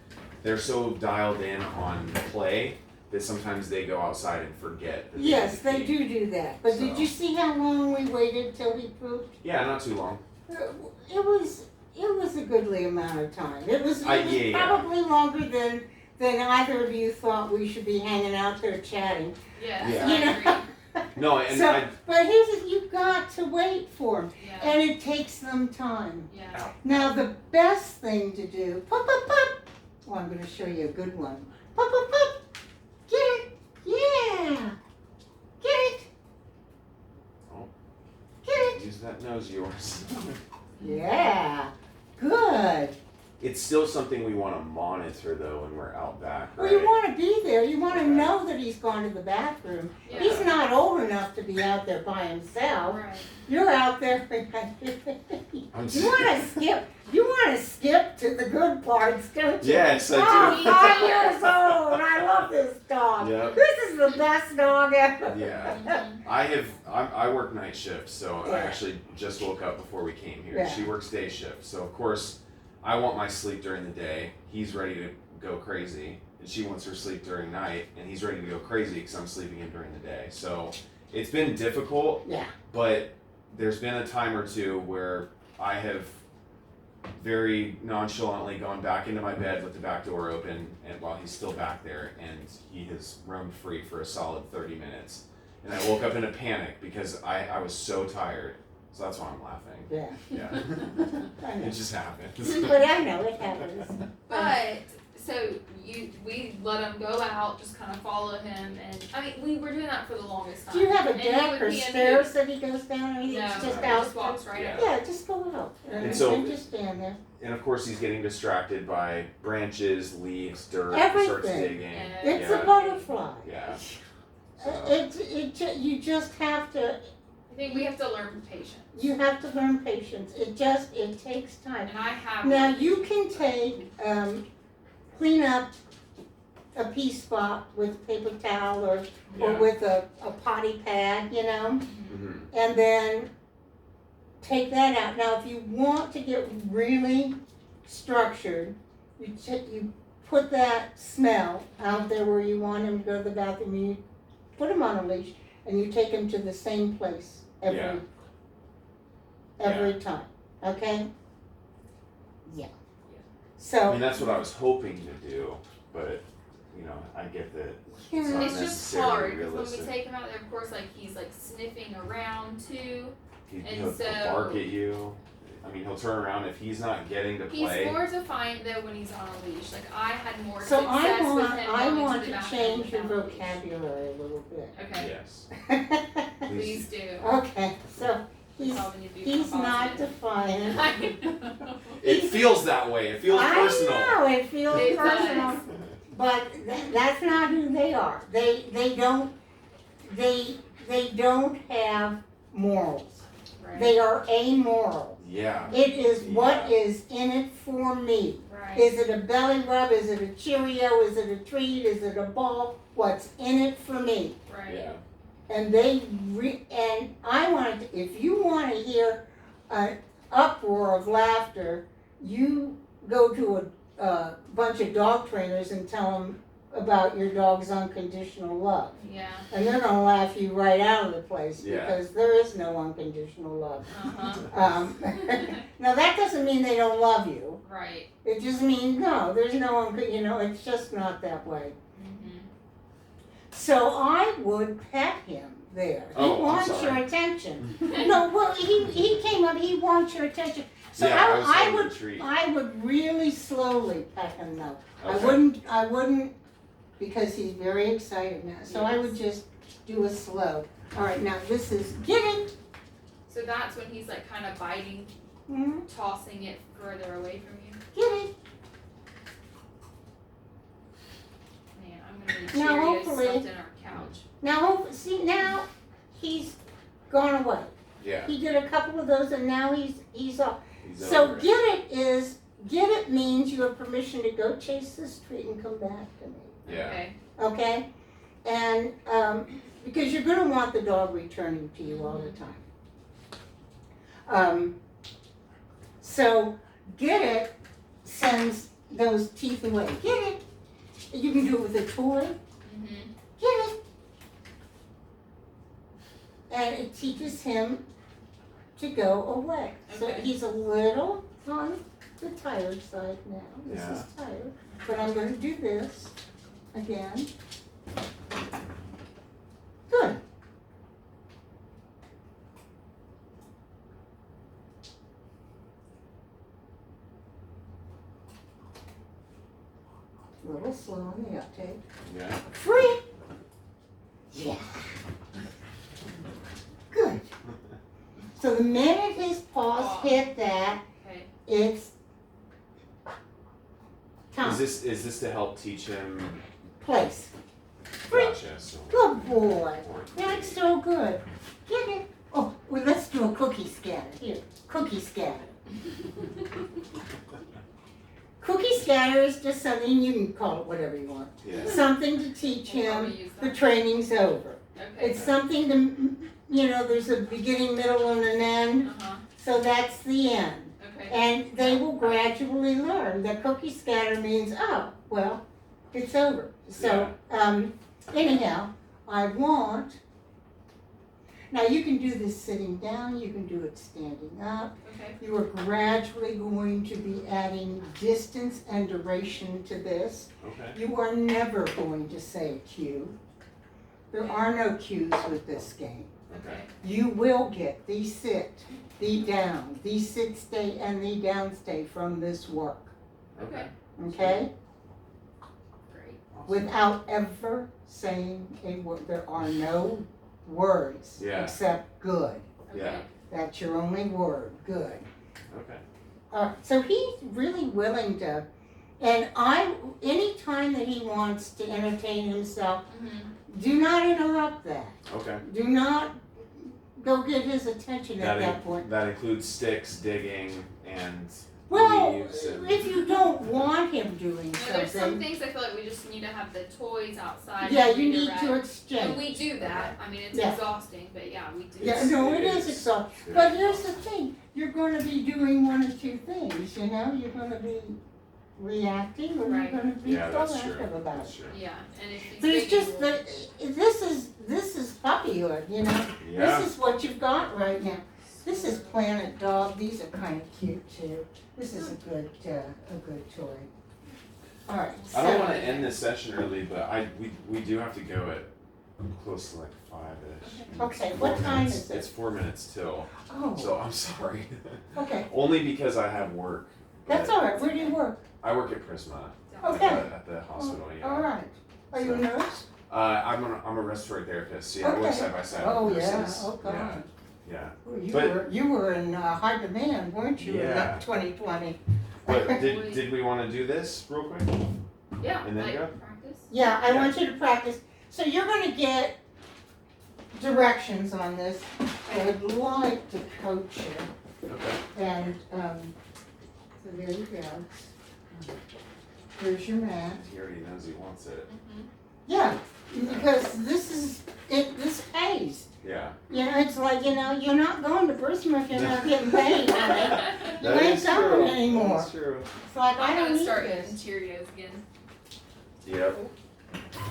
[SPEAKER 3] they're so dialed in on play that sometimes they go outside and forget. That
[SPEAKER 1] Yes,
[SPEAKER 3] they
[SPEAKER 1] they do that. But did
[SPEAKER 3] So.
[SPEAKER 1] you see how long we waited till he pooped?
[SPEAKER 3] Yeah, not too long.
[SPEAKER 1] It was a goodly amount of time. It was
[SPEAKER 3] Yeah.
[SPEAKER 1] probably longer than either of you thought we should be hanging out there chatting.
[SPEAKER 2] Yes,
[SPEAKER 3] Yeah.
[SPEAKER 2] I
[SPEAKER 1] You know?
[SPEAKER 2] agree.
[SPEAKER 3] No, and
[SPEAKER 1] So, but here's it, you've got to wait for them,
[SPEAKER 2] Yeah.
[SPEAKER 1] and it takes them time.
[SPEAKER 2] Yeah.
[SPEAKER 1] Now the best thing to do, pop, pop, pop. Oh, I'm going to show you a good one. Pop, pop, pop. Get it. Yeah. Get it.
[SPEAKER 3] Oh.
[SPEAKER 1] Get it.
[SPEAKER 3] Use that nose of yours.
[SPEAKER 1] Yeah. Good.
[SPEAKER 3] It's still something we want to monitor though when we're out back,
[SPEAKER 1] Well,
[SPEAKER 3] right?
[SPEAKER 1] you want to be there. You want to
[SPEAKER 3] Okay.
[SPEAKER 1] know that he's gone to the bathroom.
[SPEAKER 2] Yeah.
[SPEAKER 1] He's not old enough to be out there by himself.
[SPEAKER 2] Right.
[SPEAKER 1] You're out there.
[SPEAKER 3] I'm
[SPEAKER 1] You want to skip. You want to skip to the good parts, don't you?
[SPEAKER 3] Yes, I
[SPEAKER 1] Oh,
[SPEAKER 3] do.
[SPEAKER 1] 5 years old. I love this dog.
[SPEAKER 3] Yep.
[SPEAKER 1] This is the best dog ever.
[SPEAKER 3] Yeah.
[SPEAKER 2] Mhm.
[SPEAKER 3] I work night shift, so I
[SPEAKER 1] Yeah.
[SPEAKER 3] actually just woke up before we came here.
[SPEAKER 1] Yeah.
[SPEAKER 3] She works day shift, so of course I want my sleep during the day. He's ready to go crazy, and she wants her sleep during night, and he's ready to go crazy because I'm sleeping in during the day. So it's been difficult,
[SPEAKER 1] Yeah.
[SPEAKER 3] but there's been a time or two where I have very nonchalantly gone back into my bed with the back door open, and while he's still back there, and he has roamed free for a solid 30 minutes. And I woke up in a panic because I was so tired. So that's why I'm laughing.
[SPEAKER 1] Yeah.
[SPEAKER 3] Yeah.
[SPEAKER 1] I know.
[SPEAKER 3] It just happens.
[SPEAKER 1] But I know it happens.
[SPEAKER 2] But so we let him go out, just kind of follow him, and I mean we were doing that for the longest time.
[SPEAKER 1] Do you have a
[SPEAKER 2] And he
[SPEAKER 1] deck
[SPEAKER 2] would
[SPEAKER 1] or
[SPEAKER 2] be in
[SPEAKER 1] stairs that he goes down, or he's
[SPEAKER 2] No,
[SPEAKER 1] just
[SPEAKER 2] he
[SPEAKER 1] out?
[SPEAKER 2] just walks right
[SPEAKER 3] Yeah.
[SPEAKER 2] up.
[SPEAKER 1] Yeah, just go out and
[SPEAKER 3] so-
[SPEAKER 1] just stand there.
[SPEAKER 3] And of course he's getting distracted by branches, leaves, dirt. He starts
[SPEAKER 1] Everything.
[SPEAKER 3] digging.
[SPEAKER 2] Yeah.
[SPEAKER 1] It's
[SPEAKER 3] Yeah.
[SPEAKER 1] a butterfly.
[SPEAKER 3] Yeah. So,
[SPEAKER 1] You just have to.
[SPEAKER 2] I think we have to learn patience.
[SPEAKER 1] You have to learn patience. It takes time.
[SPEAKER 2] And I have.
[SPEAKER 1] Now you can take clean up a pee spot with paper towel or
[SPEAKER 3] yeah.
[SPEAKER 1] with a potty pad, you know,
[SPEAKER 3] Mhm.
[SPEAKER 1] and then take that out. Now if you want to get really structured, you put that smell out there where you want him to go to the bathroom. You put him on a leash and you take him to the same place every time. Okay? Yeah. So
[SPEAKER 3] I mean, that's what I was hoping to do, but you know, I get that.
[SPEAKER 1] yeah.
[SPEAKER 3] not
[SPEAKER 2] It's just
[SPEAKER 3] necessarily
[SPEAKER 2] hard because when
[SPEAKER 3] realistic.
[SPEAKER 2] we take him out there, of course, like he's like sniffing around too.
[SPEAKER 3] He'll
[SPEAKER 2] so-
[SPEAKER 3] bark at you. I mean, he'll turn around if he's not getting to
[SPEAKER 2] He's
[SPEAKER 3] play.
[SPEAKER 2] more defined though when he's on a leash. Like I had more
[SPEAKER 1] So
[SPEAKER 2] success with him
[SPEAKER 1] I
[SPEAKER 2] going
[SPEAKER 1] want
[SPEAKER 2] to the
[SPEAKER 1] to
[SPEAKER 2] bathroom
[SPEAKER 1] change your
[SPEAKER 2] without a leash.
[SPEAKER 1] vocabulary a little bit.
[SPEAKER 2] Okay,
[SPEAKER 3] Yes.
[SPEAKER 2] please do.
[SPEAKER 1] Okay, so he's
[SPEAKER 2] Probably need to be
[SPEAKER 1] he's
[SPEAKER 2] more
[SPEAKER 1] not
[SPEAKER 2] positive.
[SPEAKER 1] defiant.
[SPEAKER 2] I know.
[SPEAKER 3] It feels that way. It feels personal.
[SPEAKER 1] I know it feels
[SPEAKER 2] It
[SPEAKER 1] personal,
[SPEAKER 2] does.
[SPEAKER 1] but that's not who they are. They don't have morals.
[SPEAKER 2] Right.
[SPEAKER 1] They are amoral.
[SPEAKER 3] Yeah.
[SPEAKER 1] It is what is in it for me.
[SPEAKER 2] Right.
[SPEAKER 1] Is it a belly rub? Is it a Cheerio? Is it a treat? Is it a ball? What's in it for me?
[SPEAKER 2] Right.
[SPEAKER 3] Yeah.
[SPEAKER 1] And and I wanted to, if you want to hear an uproar of laughter, you go to a bunch of dog trainers and tell them about your dog's unconditional love.
[SPEAKER 2] Yeah.
[SPEAKER 1] And they're going to laugh you right out of the place
[SPEAKER 3] Yeah.
[SPEAKER 1] because there is no unconditional love.
[SPEAKER 2] Uh-huh.
[SPEAKER 1] Now that doesn't mean they don't love you.
[SPEAKER 2] Right.
[SPEAKER 1] It just means, no, there's no, it's just not that way.
[SPEAKER 2] Mm-hmm.
[SPEAKER 1] So I would pet him there. He
[SPEAKER 3] Oh, I'm
[SPEAKER 1] wants
[SPEAKER 3] sorry.
[SPEAKER 1] your attention. No, well, he came up, he wants your attention. So
[SPEAKER 3] Yeah, I was
[SPEAKER 1] I
[SPEAKER 3] on
[SPEAKER 1] would,
[SPEAKER 3] retreat.
[SPEAKER 1] I would really slowly pet him though.
[SPEAKER 3] Okay.
[SPEAKER 1] I wouldn't, because he's very excited now. So I would just do a slow. All right, now this is, get it.
[SPEAKER 2] So that's when he's like kind of biting tossing it further away from you.
[SPEAKER 1] Get it.
[SPEAKER 2] Man, I'm gonna need
[SPEAKER 1] Now,
[SPEAKER 2] Cheerios
[SPEAKER 1] hopefully-
[SPEAKER 2] stuffed in our couch.
[SPEAKER 1] Now, see, now he's gone away.
[SPEAKER 3] Yeah.
[SPEAKER 1] He did a couple of those and now he's off.
[SPEAKER 3] He's
[SPEAKER 1] So
[SPEAKER 3] over it.
[SPEAKER 1] get it means you have permission to go chase this treat and come back to me.
[SPEAKER 3] Yeah.
[SPEAKER 2] Okay.
[SPEAKER 1] Okay? And, because you're gonna want the dog returning to you all the time. So get it sends those teeth away. Get it. You can do it with a toy.
[SPEAKER 2] Mhm.
[SPEAKER 1] Get it. And it teaches him to go away. So
[SPEAKER 2] Okay.
[SPEAKER 1] he's a little on the tired side now. This is tired. But I'm gonna do this again. Good. A little slow on the uptake.
[SPEAKER 3] Yeah.
[SPEAKER 1] Free. Yeah. Good. So the minute his paws hit that,
[SPEAKER 2] Okay.
[SPEAKER 1] it's time.
[SPEAKER 3] Is this to help teach him?
[SPEAKER 1] Place. Free.
[SPEAKER 3] Gotcha. So.
[SPEAKER 1] Good boy. That's so good. Get it. Oh, well, let's do a cookie scatter. Here, cookie scatter. Cookie scatter is just something, you can call it whatever you want.
[SPEAKER 3] Yeah.
[SPEAKER 1] Something to teach
[SPEAKER 2] We'll probably
[SPEAKER 1] him
[SPEAKER 2] use
[SPEAKER 1] the
[SPEAKER 2] that.
[SPEAKER 1] training's over.
[SPEAKER 2] Okay.
[SPEAKER 1] It's something to, there's a beginning, middle, and an end.
[SPEAKER 2] Uh-huh.
[SPEAKER 1] So that's the end.
[SPEAKER 2] Okay.
[SPEAKER 1] And they will gradually learn that cookie scatter means, oh, well, it's over. So, anyhow, I want, now you can do this sitting down, you can do it standing up.
[SPEAKER 2] Okay.
[SPEAKER 1] You are gradually going to be adding distance and duration to this.
[SPEAKER 3] Okay.
[SPEAKER 1] You are never going to say a cue. There are no cues with this game.
[SPEAKER 2] Okay.
[SPEAKER 1] You will get the sit, the down, the sit stay, and the down stay from this work,
[SPEAKER 2] Okay.
[SPEAKER 1] okay?
[SPEAKER 2] Great.
[SPEAKER 3] Awesome.
[SPEAKER 1] Without ever saying a word. There are no words
[SPEAKER 3] Yeah.
[SPEAKER 1] except good.
[SPEAKER 2] Okay.
[SPEAKER 3] Yeah.
[SPEAKER 1] That's your only word, good.
[SPEAKER 3] Okay.
[SPEAKER 1] So he's really willing to, and anytime that he wants to entertain himself,
[SPEAKER 2] Mhm.
[SPEAKER 1] do not interrupt that.
[SPEAKER 3] Okay.
[SPEAKER 1] Do not go get his attention at that point.
[SPEAKER 3] That includes sticks, digging, and
[SPEAKER 1] Well,
[SPEAKER 3] leaves and.
[SPEAKER 1] if you don't want him doing
[SPEAKER 2] No, there's some
[SPEAKER 1] something,
[SPEAKER 2] things I feel like we just need to have the toys outside.
[SPEAKER 1] yeah,
[SPEAKER 2] and
[SPEAKER 1] you need
[SPEAKER 2] redirect.
[SPEAKER 1] to
[SPEAKER 2] And
[SPEAKER 1] exchange.
[SPEAKER 2] we do that. I mean, it's
[SPEAKER 1] Yeah.
[SPEAKER 2] exhausting, but yeah, we do.
[SPEAKER 1] Yeah, no, it is
[SPEAKER 3] It is.
[SPEAKER 1] exhausting. But here's the thing, you're gonna be doing one or two things, you're gonna be reacting or
[SPEAKER 2] Right.
[SPEAKER 1] you're gonna be
[SPEAKER 3] Yeah, that's true.
[SPEAKER 1] proactive about
[SPEAKER 3] That's
[SPEAKER 1] it.
[SPEAKER 3] true.
[SPEAKER 2] Yeah, and if he's
[SPEAKER 1] But it's
[SPEAKER 2] big,
[SPEAKER 1] just that, this is puppyhood,
[SPEAKER 3] Yeah.
[SPEAKER 1] This is what you've got right now. This is Planet Dog, these are kinda cute too. This is a good toy. Alright,
[SPEAKER 3] I don't want
[SPEAKER 1] so,
[SPEAKER 3] to end this session early, but we do have to go at close to like 5-ish.
[SPEAKER 1] Okay,
[SPEAKER 3] It's
[SPEAKER 1] what
[SPEAKER 3] 4
[SPEAKER 1] time
[SPEAKER 3] minutes-
[SPEAKER 1] is it?
[SPEAKER 3] It's 4 minutes till.
[SPEAKER 1] oh,
[SPEAKER 3] So I'm sorry.
[SPEAKER 1] okay,
[SPEAKER 3] Only because I have work.
[SPEAKER 1] that's
[SPEAKER 3] but
[SPEAKER 1] alright, where do you work?
[SPEAKER 3] I work at Prisma.
[SPEAKER 1] Okay.
[SPEAKER 3] At the hospital. Yeah.
[SPEAKER 1] Alright, are you a
[SPEAKER 3] So-
[SPEAKER 1] nurse?
[SPEAKER 3] I'm a respiratory therapist. So yeah, I work
[SPEAKER 1] Okay.
[SPEAKER 3] side by side
[SPEAKER 1] Oh,
[SPEAKER 3] with
[SPEAKER 1] yeah,
[SPEAKER 3] nurses.
[SPEAKER 1] oh, God.
[SPEAKER 3] Yeah.
[SPEAKER 1] Well, you were in high demand, weren't you, in
[SPEAKER 3] Yeah.
[SPEAKER 1] 2020?
[SPEAKER 3] But did we want to do this real quick?
[SPEAKER 2] yeah,
[SPEAKER 3] And then
[SPEAKER 2] like
[SPEAKER 3] go?
[SPEAKER 2] practice.
[SPEAKER 1] Yeah, I
[SPEAKER 3] Yeah.
[SPEAKER 1] want you to practice. So you're gonna get directions on this. I would like to coach you.
[SPEAKER 3] Okay.
[SPEAKER 1] And, so there you go. Here's your mat.
[SPEAKER 3] He already knows he wants it.
[SPEAKER 2] Mhm.
[SPEAKER 1] Yeah, because this pays.
[SPEAKER 3] Yeah.
[SPEAKER 1] It's like, you're not going to Prisma if you're not getting paid, honey. You
[SPEAKER 3] That
[SPEAKER 1] ain't
[SPEAKER 3] is
[SPEAKER 1] coming
[SPEAKER 3] true.
[SPEAKER 1] anymore.
[SPEAKER 3] That's true.
[SPEAKER 1] It's like, I
[SPEAKER 2] I'm
[SPEAKER 1] don't
[SPEAKER 2] gonna
[SPEAKER 1] need
[SPEAKER 2] start eating
[SPEAKER 1] this.
[SPEAKER 2] Cheerios again.
[SPEAKER 3] Yep.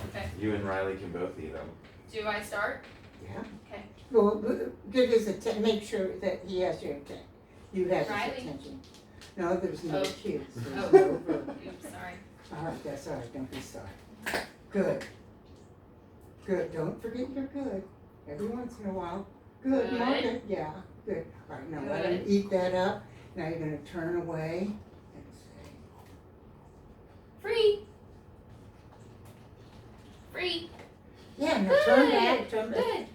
[SPEAKER 2] Okay.
[SPEAKER 3] You and Riley can both eat them.
[SPEAKER 2] Do I start?
[SPEAKER 1] Yeah.
[SPEAKER 2] Okay.
[SPEAKER 1] Well, get his attention, make sure that he has your attention. You have
[SPEAKER 2] Riley?
[SPEAKER 1] his attention. No, there's no
[SPEAKER 2] Oh.
[SPEAKER 1] cues. There's
[SPEAKER 2] Oh.
[SPEAKER 1] no verb.
[SPEAKER 2] Oops, sorry.
[SPEAKER 1] All right, that's all right, don't be sorry. Good. Good, don't forget you're good. Every once in a while. Good,
[SPEAKER 2] Good.
[SPEAKER 1] mark it, yeah, good. All right, now let him
[SPEAKER 2] Good.
[SPEAKER 1] eat that up. Now you're gonna turn away and say,
[SPEAKER 2] Free. Free.
[SPEAKER 1] yeah, now
[SPEAKER 2] Good.
[SPEAKER 1] turn back, turn back.
[SPEAKER 2] Good.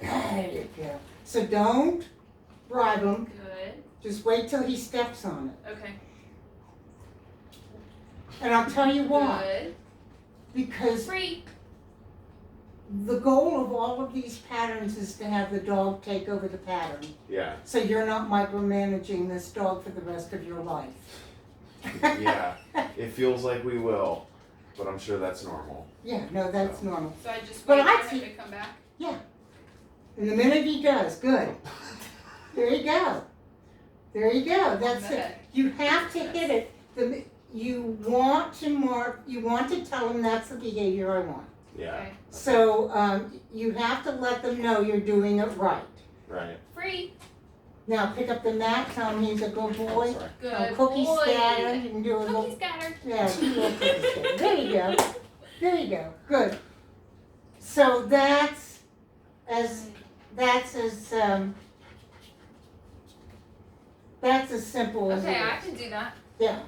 [SPEAKER 1] There you go. So don't bribe him.
[SPEAKER 2] Good.
[SPEAKER 1] Just wait till he steps on it.
[SPEAKER 2] Okay.
[SPEAKER 1] And I'll tell you why.
[SPEAKER 2] Good.
[SPEAKER 1] Because
[SPEAKER 2] Free.
[SPEAKER 1] the goal of all of these patterns is to have the dog take over the pattern.
[SPEAKER 3] Yeah.
[SPEAKER 1] So you're not micromanaging this dog for the rest of your life.
[SPEAKER 3] Yeah. It feels like we will, but I'm sure that's normal.
[SPEAKER 1] Yeah, no, that's
[SPEAKER 3] So.
[SPEAKER 1] normal.
[SPEAKER 2] So I just
[SPEAKER 1] But
[SPEAKER 2] wait
[SPEAKER 1] I
[SPEAKER 2] for him
[SPEAKER 1] see-
[SPEAKER 2] to come back.
[SPEAKER 1] And the minute he does, good. There you go. There you go. That's it.
[SPEAKER 2] Okay.
[SPEAKER 1] You have to hit it. You want to tell them that's the behavior I want.
[SPEAKER 3] Yeah.
[SPEAKER 2] Okay.
[SPEAKER 1] So you have to let them know you're doing it right.
[SPEAKER 3] Right.
[SPEAKER 2] Free.
[SPEAKER 1] Now pick up the mat, tell him he's a good boy.
[SPEAKER 3] Sorry.
[SPEAKER 2] Good
[SPEAKER 1] Cookie
[SPEAKER 2] boy.
[SPEAKER 1] scatter, you can do a
[SPEAKER 2] Cookie
[SPEAKER 1] little,
[SPEAKER 2] scatter.
[SPEAKER 1] yeah, do a little cookie scatter. There you go. There you go. Good. So that's as simple as it
[SPEAKER 2] Okay,
[SPEAKER 1] is.
[SPEAKER 2] I can do that.
[SPEAKER 1] Yeah.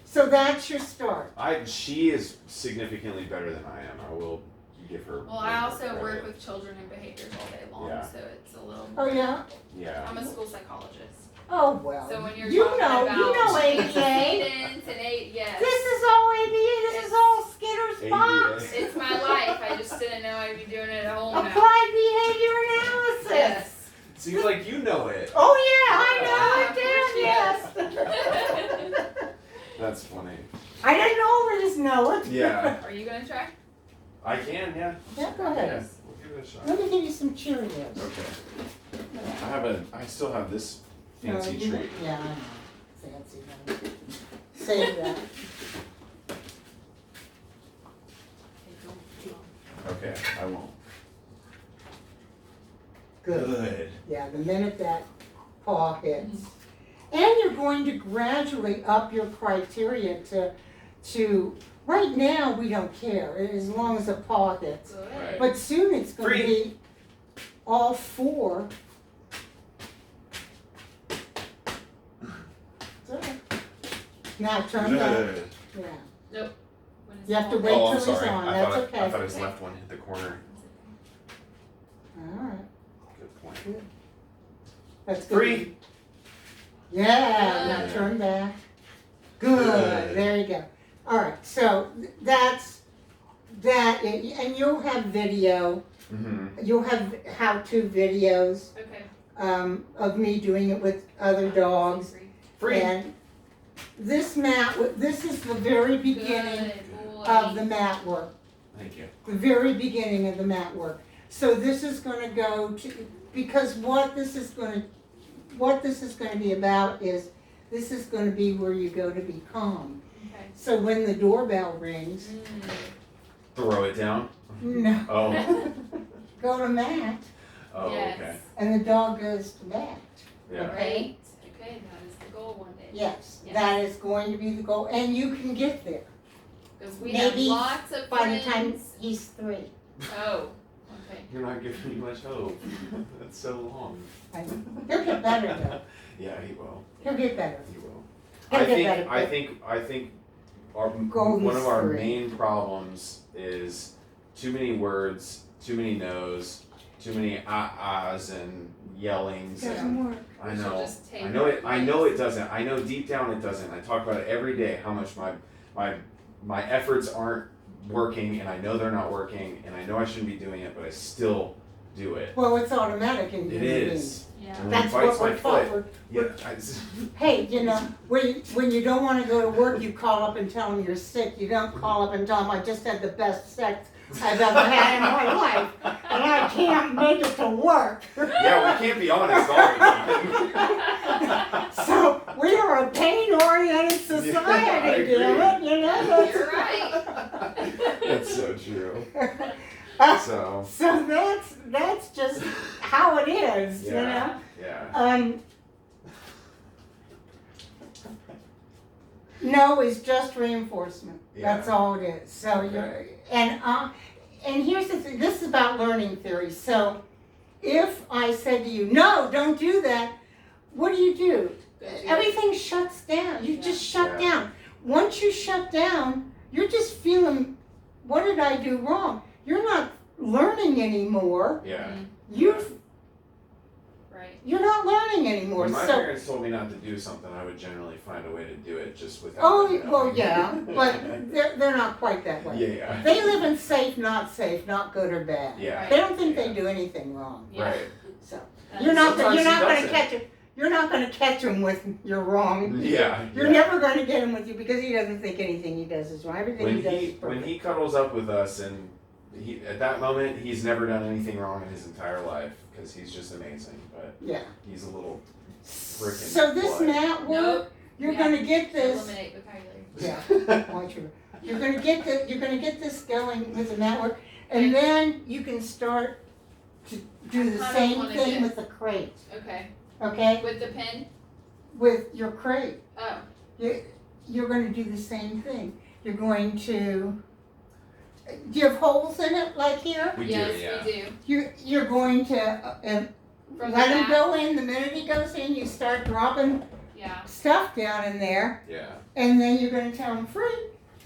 [SPEAKER 1] So that's your start.
[SPEAKER 3] She is significantly better than I am. I will give her.
[SPEAKER 2] Well, I also work with children and behaviors all day long,
[SPEAKER 3] Yeah.
[SPEAKER 2] so it's a little.
[SPEAKER 1] Oh yeah.
[SPEAKER 3] Yeah.
[SPEAKER 2] I'm a school psychologist.
[SPEAKER 1] Oh well.
[SPEAKER 2] So when you're
[SPEAKER 1] you
[SPEAKER 2] talking
[SPEAKER 1] know
[SPEAKER 2] about
[SPEAKER 1] ABA.
[SPEAKER 2] students and yes.
[SPEAKER 1] This is all ABA. This is all Skinner's
[SPEAKER 3] ABA.
[SPEAKER 1] box.
[SPEAKER 2] It's my life. I just didn't know I'd be doing it at home now.
[SPEAKER 1] Applied behavior analysis.
[SPEAKER 2] Yes.
[SPEAKER 3] Seems like you know it.
[SPEAKER 1] Oh yeah, I know it, Dan. Yes.
[SPEAKER 3] That's funny.
[SPEAKER 1] I didn't always know it.
[SPEAKER 3] Yeah.
[SPEAKER 2] Are you gonna try?
[SPEAKER 3] I can. Yeah.
[SPEAKER 1] Yeah, go ahead.
[SPEAKER 3] Yeah. We'll give it a shot.
[SPEAKER 1] Let me give you some Cheerios.
[SPEAKER 3] Okay. I still have this fancy
[SPEAKER 1] No, you-
[SPEAKER 3] treat.
[SPEAKER 1] Yeah, I know. Fancy one. Save that.
[SPEAKER 3] Okay. I won't.
[SPEAKER 1] Good. Yeah, the minute that paw hits. And you're going to gradually up your criteria to right now we don't care as long as the paw hits.
[SPEAKER 2] Good.
[SPEAKER 3] Right.
[SPEAKER 1] But soon it's going to
[SPEAKER 3] Free.
[SPEAKER 1] be all four. Now turn that.
[SPEAKER 3] Good.
[SPEAKER 1] Yeah.
[SPEAKER 2] When it's
[SPEAKER 1] You have to
[SPEAKER 2] all
[SPEAKER 1] wait
[SPEAKER 3] Oh, I'm
[SPEAKER 1] till he's
[SPEAKER 3] sorry.
[SPEAKER 1] on.
[SPEAKER 3] I
[SPEAKER 1] That's
[SPEAKER 3] thought
[SPEAKER 1] okay.
[SPEAKER 3] I thought his
[SPEAKER 2] Okay.
[SPEAKER 3] left one hit the corner.
[SPEAKER 1] All right.
[SPEAKER 3] Good point.
[SPEAKER 1] That's good.
[SPEAKER 3] Free.
[SPEAKER 1] Yeah. Now
[SPEAKER 2] Good.
[SPEAKER 1] turn back. Good.
[SPEAKER 3] Good.
[SPEAKER 1] There you go. All right. So that's that, and you'll have video.
[SPEAKER 3] Mm-hmm.
[SPEAKER 1] You'll have how-to videos
[SPEAKER 2] Okay.
[SPEAKER 1] of me doing it with other dogs.
[SPEAKER 3] Free.
[SPEAKER 1] And this mat, this is the very beginning
[SPEAKER 2] Good boy.
[SPEAKER 1] of the mat work.
[SPEAKER 3] Thank you.
[SPEAKER 1] The very beginning of the mat work. So this is going to go to, because what this is going to be about is, this is going to be where you go to be calm.
[SPEAKER 2] Okay.
[SPEAKER 1] So when the doorbell rings,
[SPEAKER 3] Throw it down.
[SPEAKER 1] no,
[SPEAKER 3] Oh.
[SPEAKER 1] go to mat,
[SPEAKER 3] Oh.
[SPEAKER 2] Yes.
[SPEAKER 3] Okay.
[SPEAKER 1] and the dog goes to mat.
[SPEAKER 3] Yeah.
[SPEAKER 2] Great. Okay, that is the goal one day.
[SPEAKER 1] Yes,
[SPEAKER 2] Yes.
[SPEAKER 1] that is going to be the goal, and you can get there
[SPEAKER 2] Because we
[SPEAKER 1] Maybe
[SPEAKER 2] have lots of
[SPEAKER 1] by the time
[SPEAKER 2] friends.
[SPEAKER 1] he's 3.
[SPEAKER 2] Oh. Okay.
[SPEAKER 3] You're not giving me much hope. That's so long.
[SPEAKER 1] He'll get better though.
[SPEAKER 3] Yeah, he will.
[SPEAKER 1] He'll get better.
[SPEAKER 3] He will.
[SPEAKER 1] He'll
[SPEAKER 3] I
[SPEAKER 1] get
[SPEAKER 3] think.
[SPEAKER 1] better.
[SPEAKER 3] I think.
[SPEAKER 1] Golden
[SPEAKER 3] One of our
[SPEAKER 1] streak.
[SPEAKER 3] main problems is too many words, too many no's, too many ahs and yellings. And
[SPEAKER 1] Doesn't work.
[SPEAKER 3] I
[SPEAKER 2] We should
[SPEAKER 3] know.
[SPEAKER 2] just take
[SPEAKER 3] I know it.
[SPEAKER 2] it.
[SPEAKER 3] I know it doesn't. I know deep down it doesn't. I talk about it every day. How much my efforts aren't working, and I know they're not working, and I know I shouldn't be doing it, but I still do it.
[SPEAKER 1] Well, it's automatic in
[SPEAKER 3] It
[SPEAKER 1] human beings.
[SPEAKER 3] is.
[SPEAKER 2] Yeah.
[SPEAKER 3] And when
[SPEAKER 1] That's
[SPEAKER 3] he bites
[SPEAKER 1] what
[SPEAKER 3] my
[SPEAKER 1] we're taught.
[SPEAKER 3] foot. Yeah.
[SPEAKER 1] Hey, you know, when you don't want to go to work, you call up and tell them you're sick. You don't call up and tell them I just had the best sex I've ever had in my life, and I can't make it to work.
[SPEAKER 3] Yeah, we can't be honest all the time.
[SPEAKER 1] So we are a pain-oriented society,
[SPEAKER 3] agree.
[SPEAKER 1] damn it. You know.
[SPEAKER 2] You're right.
[SPEAKER 3] That's so true. So.
[SPEAKER 1] So that's just how it is, you know.
[SPEAKER 3] Yeah. Yeah.
[SPEAKER 1] No is just reinforcement.
[SPEAKER 3] Yeah.
[SPEAKER 1] That's all it is. So you're, and here's the thing. This is about learning theory. So if I said to you, no, don't do that, what do? Everything shuts down. You just shut
[SPEAKER 3] Yeah.
[SPEAKER 1] down. Once you shut down, you're just feeling, what did I do wrong? You're not learning anymore.
[SPEAKER 3] Yeah.
[SPEAKER 1] You've
[SPEAKER 2] Right.
[SPEAKER 1] you're not learning anymore.
[SPEAKER 3] When my
[SPEAKER 1] So,
[SPEAKER 3] parents told me not to do something, I would generally find a way to do it just without.
[SPEAKER 1] oh,
[SPEAKER 3] them
[SPEAKER 1] well,
[SPEAKER 3] knowing.
[SPEAKER 1] yeah, but they're not quite that way.
[SPEAKER 3] Yeah.
[SPEAKER 1] They live in safe, not good or bad.
[SPEAKER 3] Yeah.
[SPEAKER 1] They don't think
[SPEAKER 3] Yeah.
[SPEAKER 1] they do anything wrong.
[SPEAKER 2] Yeah.
[SPEAKER 3] Right.
[SPEAKER 1] So
[SPEAKER 2] That
[SPEAKER 1] you're
[SPEAKER 2] is-
[SPEAKER 1] not
[SPEAKER 3] Sometimes he
[SPEAKER 1] gonna
[SPEAKER 3] doesn't.
[SPEAKER 1] catch him. You're not gonna catch him with you're wrong.
[SPEAKER 3] Yeah.
[SPEAKER 1] You're
[SPEAKER 3] yeah.
[SPEAKER 1] never gonna get him with you because he doesn't think anything he does is wrong. Everything he does is
[SPEAKER 3] When
[SPEAKER 1] perfect.
[SPEAKER 3] he cuddles up with us and at that moment he's never done anything wrong in his entire life because he's just amazing. But
[SPEAKER 1] Yeah.
[SPEAKER 3] he's a little frickin'
[SPEAKER 1] So this
[SPEAKER 3] boy.
[SPEAKER 1] mat work,
[SPEAKER 2] Nope.
[SPEAKER 1] you're
[SPEAKER 2] Yeah.
[SPEAKER 1] gonna get this.
[SPEAKER 2] Eliminate vocabulary.
[SPEAKER 1] Yeah. Watch your- You're gonna get this going with the mat work, and then you can start to do
[SPEAKER 2] I
[SPEAKER 1] the
[SPEAKER 2] kinda
[SPEAKER 1] same
[SPEAKER 2] wanna
[SPEAKER 1] thing
[SPEAKER 2] get-
[SPEAKER 1] with the crate.
[SPEAKER 2] Okay.
[SPEAKER 1] Okay,
[SPEAKER 2] With the pen?
[SPEAKER 1] with your crate.
[SPEAKER 2] Oh.
[SPEAKER 1] You're going to do the same thing. You're going to. Do you have holes in it like here?
[SPEAKER 3] We
[SPEAKER 2] yes,
[SPEAKER 3] do, yeah.
[SPEAKER 2] we do.
[SPEAKER 1] You're going to
[SPEAKER 2] From
[SPEAKER 1] let
[SPEAKER 2] the
[SPEAKER 1] him
[SPEAKER 2] back?
[SPEAKER 1] go in. The minute he goes in, you start dropping
[SPEAKER 2] Yeah.
[SPEAKER 1] stuff down in there,
[SPEAKER 3] Yeah.
[SPEAKER 1] and then you're going to tell him free.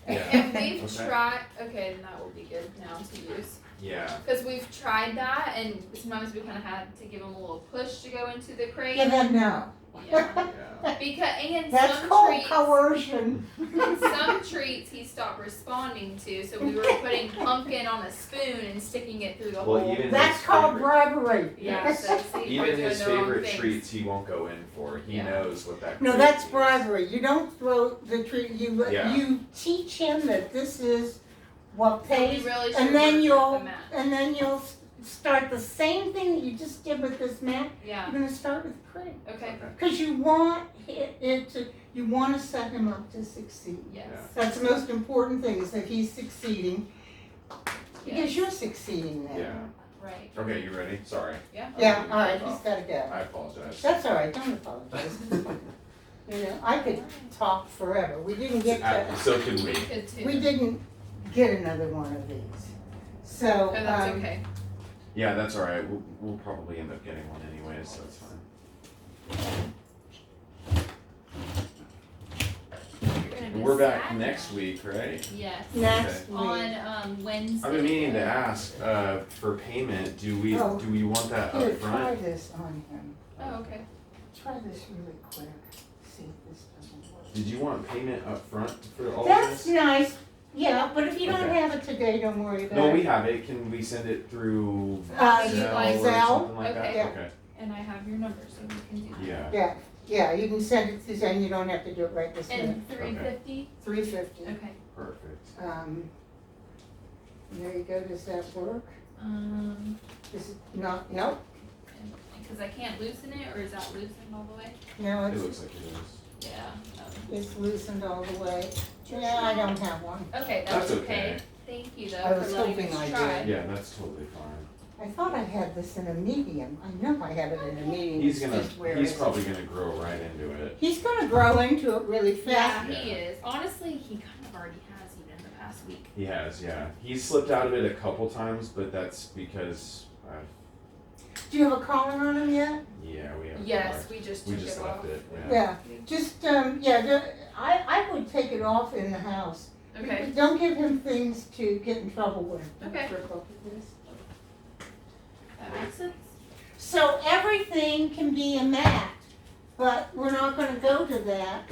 [SPEAKER 3] Yeah.
[SPEAKER 2] And we've
[SPEAKER 3] Okay.
[SPEAKER 2] tried, okay, then that will be good now to use.
[SPEAKER 3] Yeah.
[SPEAKER 2] Because we've tried that, and sometimes we kind of had to give them a little push to go into the crate.
[SPEAKER 1] Give him no.
[SPEAKER 2] Yeah.
[SPEAKER 3] Yeah.
[SPEAKER 2] Because, and
[SPEAKER 1] That's
[SPEAKER 2] some
[SPEAKER 1] called
[SPEAKER 2] treats,
[SPEAKER 1] coercion.
[SPEAKER 2] some treats he stopped responding to, so we were putting pumpkin on a spoon and sticking it through the
[SPEAKER 3] Well,
[SPEAKER 2] hole.
[SPEAKER 3] even
[SPEAKER 1] That's
[SPEAKER 3] his
[SPEAKER 1] called
[SPEAKER 3] favorite-
[SPEAKER 1] bribery.
[SPEAKER 2] Yeah, so see, we're
[SPEAKER 3] Even
[SPEAKER 2] doing
[SPEAKER 3] his
[SPEAKER 2] the wrong
[SPEAKER 3] favorite
[SPEAKER 2] things.
[SPEAKER 3] treats he won't go in for. He
[SPEAKER 2] Yeah.
[SPEAKER 3] knows what that
[SPEAKER 1] No,
[SPEAKER 3] crate
[SPEAKER 1] that's
[SPEAKER 3] is.
[SPEAKER 1] bribery. You don't throw the treat.
[SPEAKER 3] Yeah.
[SPEAKER 1] You teach him that this is what
[SPEAKER 2] So we
[SPEAKER 1] pays,
[SPEAKER 2] really should
[SPEAKER 1] and then
[SPEAKER 2] work with the mat.
[SPEAKER 1] you'll start the same thing that you just did with this mat.
[SPEAKER 2] Yeah,
[SPEAKER 1] You're gonna start with crate
[SPEAKER 2] okay,
[SPEAKER 1] because you want you want to set him up to succeed.
[SPEAKER 2] yes.
[SPEAKER 1] That's the most important thing is that he's succeeding because
[SPEAKER 2] Yes.
[SPEAKER 1] you're succeeding now.
[SPEAKER 3] Yeah.
[SPEAKER 2] Right,
[SPEAKER 3] Okay, you ready? Sorry.
[SPEAKER 2] yeah.
[SPEAKER 1] Yeah. All right.
[SPEAKER 3] Oh,
[SPEAKER 1] He's got to go.
[SPEAKER 3] I apologize.
[SPEAKER 1] That's all right. Don't apologize. You know, I could talk forever. We didn't get to.
[SPEAKER 3] So could we.
[SPEAKER 2] We could too.
[SPEAKER 1] We didn't get another one of these. So,
[SPEAKER 2] Oh, that's okay.
[SPEAKER 3] Yeah, that's all right. We'll probably end up getting one anyways, so it's fine.
[SPEAKER 2] You're gonna be
[SPEAKER 3] We're back
[SPEAKER 2] sad
[SPEAKER 3] next
[SPEAKER 2] now.
[SPEAKER 3] week, right?
[SPEAKER 2] Yes.
[SPEAKER 1] next week.
[SPEAKER 2] On Wednesday.
[SPEAKER 3] I've been meaning to ask for payment. Do we
[SPEAKER 1] Oh.
[SPEAKER 3] want that
[SPEAKER 1] Here,
[SPEAKER 3] up
[SPEAKER 1] try
[SPEAKER 3] front?
[SPEAKER 1] this on him.
[SPEAKER 2] Oh, okay.
[SPEAKER 1] Try this really quick. See if this doesn't work.
[SPEAKER 3] Did you want payment up front for all
[SPEAKER 1] That's
[SPEAKER 3] of this?
[SPEAKER 1] nice. Yeah, but if you don't
[SPEAKER 3] Okay.
[SPEAKER 1] have it today, don't worry about
[SPEAKER 3] No,
[SPEAKER 1] it.
[SPEAKER 3] we have it. Can we send it through
[SPEAKER 1] Uh,
[SPEAKER 3] Zelle
[SPEAKER 2] like
[SPEAKER 3] or
[SPEAKER 1] Zelle?
[SPEAKER 3] something like
[SPEAKER 2] Okay.
[SPEAKER 3] that? Okay.
[SPEAKER 2] And I have your number, so we can do that.
[SPEAKER 3] Yeah.
[SPEAKER 1] Yeah, you can send it to Zen. You don't have to do it right this minute.
[SPEAKER 2] And $350?
[SPEAKER 1] $350.
[SPEAKER 2] Okay.
[SPEAKER 3] Perfect.
[SPEAKER 1] There you go. Does that work? Is it not? Nope.
[SPEAKER 2] Because I can't loosen it, or is that loosened all the way?
[SPEAKER 1] No,
[SPEAKER 3] It
[SPEAKER 1] it's
[SPEAKER 3] looks like it is.
[SPEAKER 2] Yeah.
[SPEAKER 1] it's loosened all the way. Yeah, I don't have one.
[SPEAKER 2] Okay, that's
[SPEAKER 3] That's
[SPEAKER 2] okay.
[SPEAKER 3] okay.
[SPEAKER 2] Thank you though
[SPEAKER 1] I was
[SPEAKER 2] for letting
[SPEAKER 1] hoping
[SPEAKER 2] us
[SPEAKER 1] I
[SPEAKER 2] try.
[SPEAKER 1] did.
[SPEAKER 3] Yeah, that's totally fine.
[SPEAKER 1] I thought I had this in a medium. I know I have it in a medium.
[SPEAKER 3] He's
[SPEAKER 1] It's just where
[SPEAKER 3] he's
[SPEAKER 1] is it?
[SPEAKER 3] probably gonna grow right into it.
[SPEAKER 1] He's gonna grow into it really
[SPEAKER 2] Yeah,
[SPEAKER 1] fast.
[SPEAKER 2] he is. Honestly, he kind of already has even in the past week.
[SPEAKER 3] He has, yeah. He's slipped out of it a couple times, but that's because
[SPEAKER 1] Do you have a collar on him yet?
[SPEAKER 3] yeah, we have.
[SPEAKER 2] Yes, we just
[SPEAKER 3] We
[SPEAKER 2] took
[SPEAKER 3] just
[SPEAKER 2] it
[SPEAKER 3] left
[SPEAKER 2] off.
[SPEAKER 3] it. Yeah.
[SPEAKER 1] Yeah. Just I would take it off in the house.
[SPEAKER 2] Okay.
[SPEAKER 1] Don't give him things to get in trouble with.
[SPEAKER 2] Okay.
[SPEAKER 1] For both of this.
[SPEAKER 2] That makes sense.
[SPEAKER 1] So everything can be a mat, but we're not gonna go to that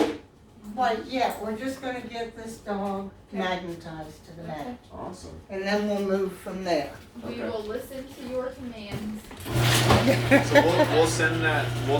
[SPEAKER 1] quite yet. We're just gonna get this dog magnetized to the mat.
[SPEAKER 3] Awesome.
[SPEAKER 1] And then we'll move from there.
[SPEAKER 2] We
[SPEAKER 3] Okay.
[SPEAKER 2] will listen to your commands.
[SPEAKER 3] So we'll send that to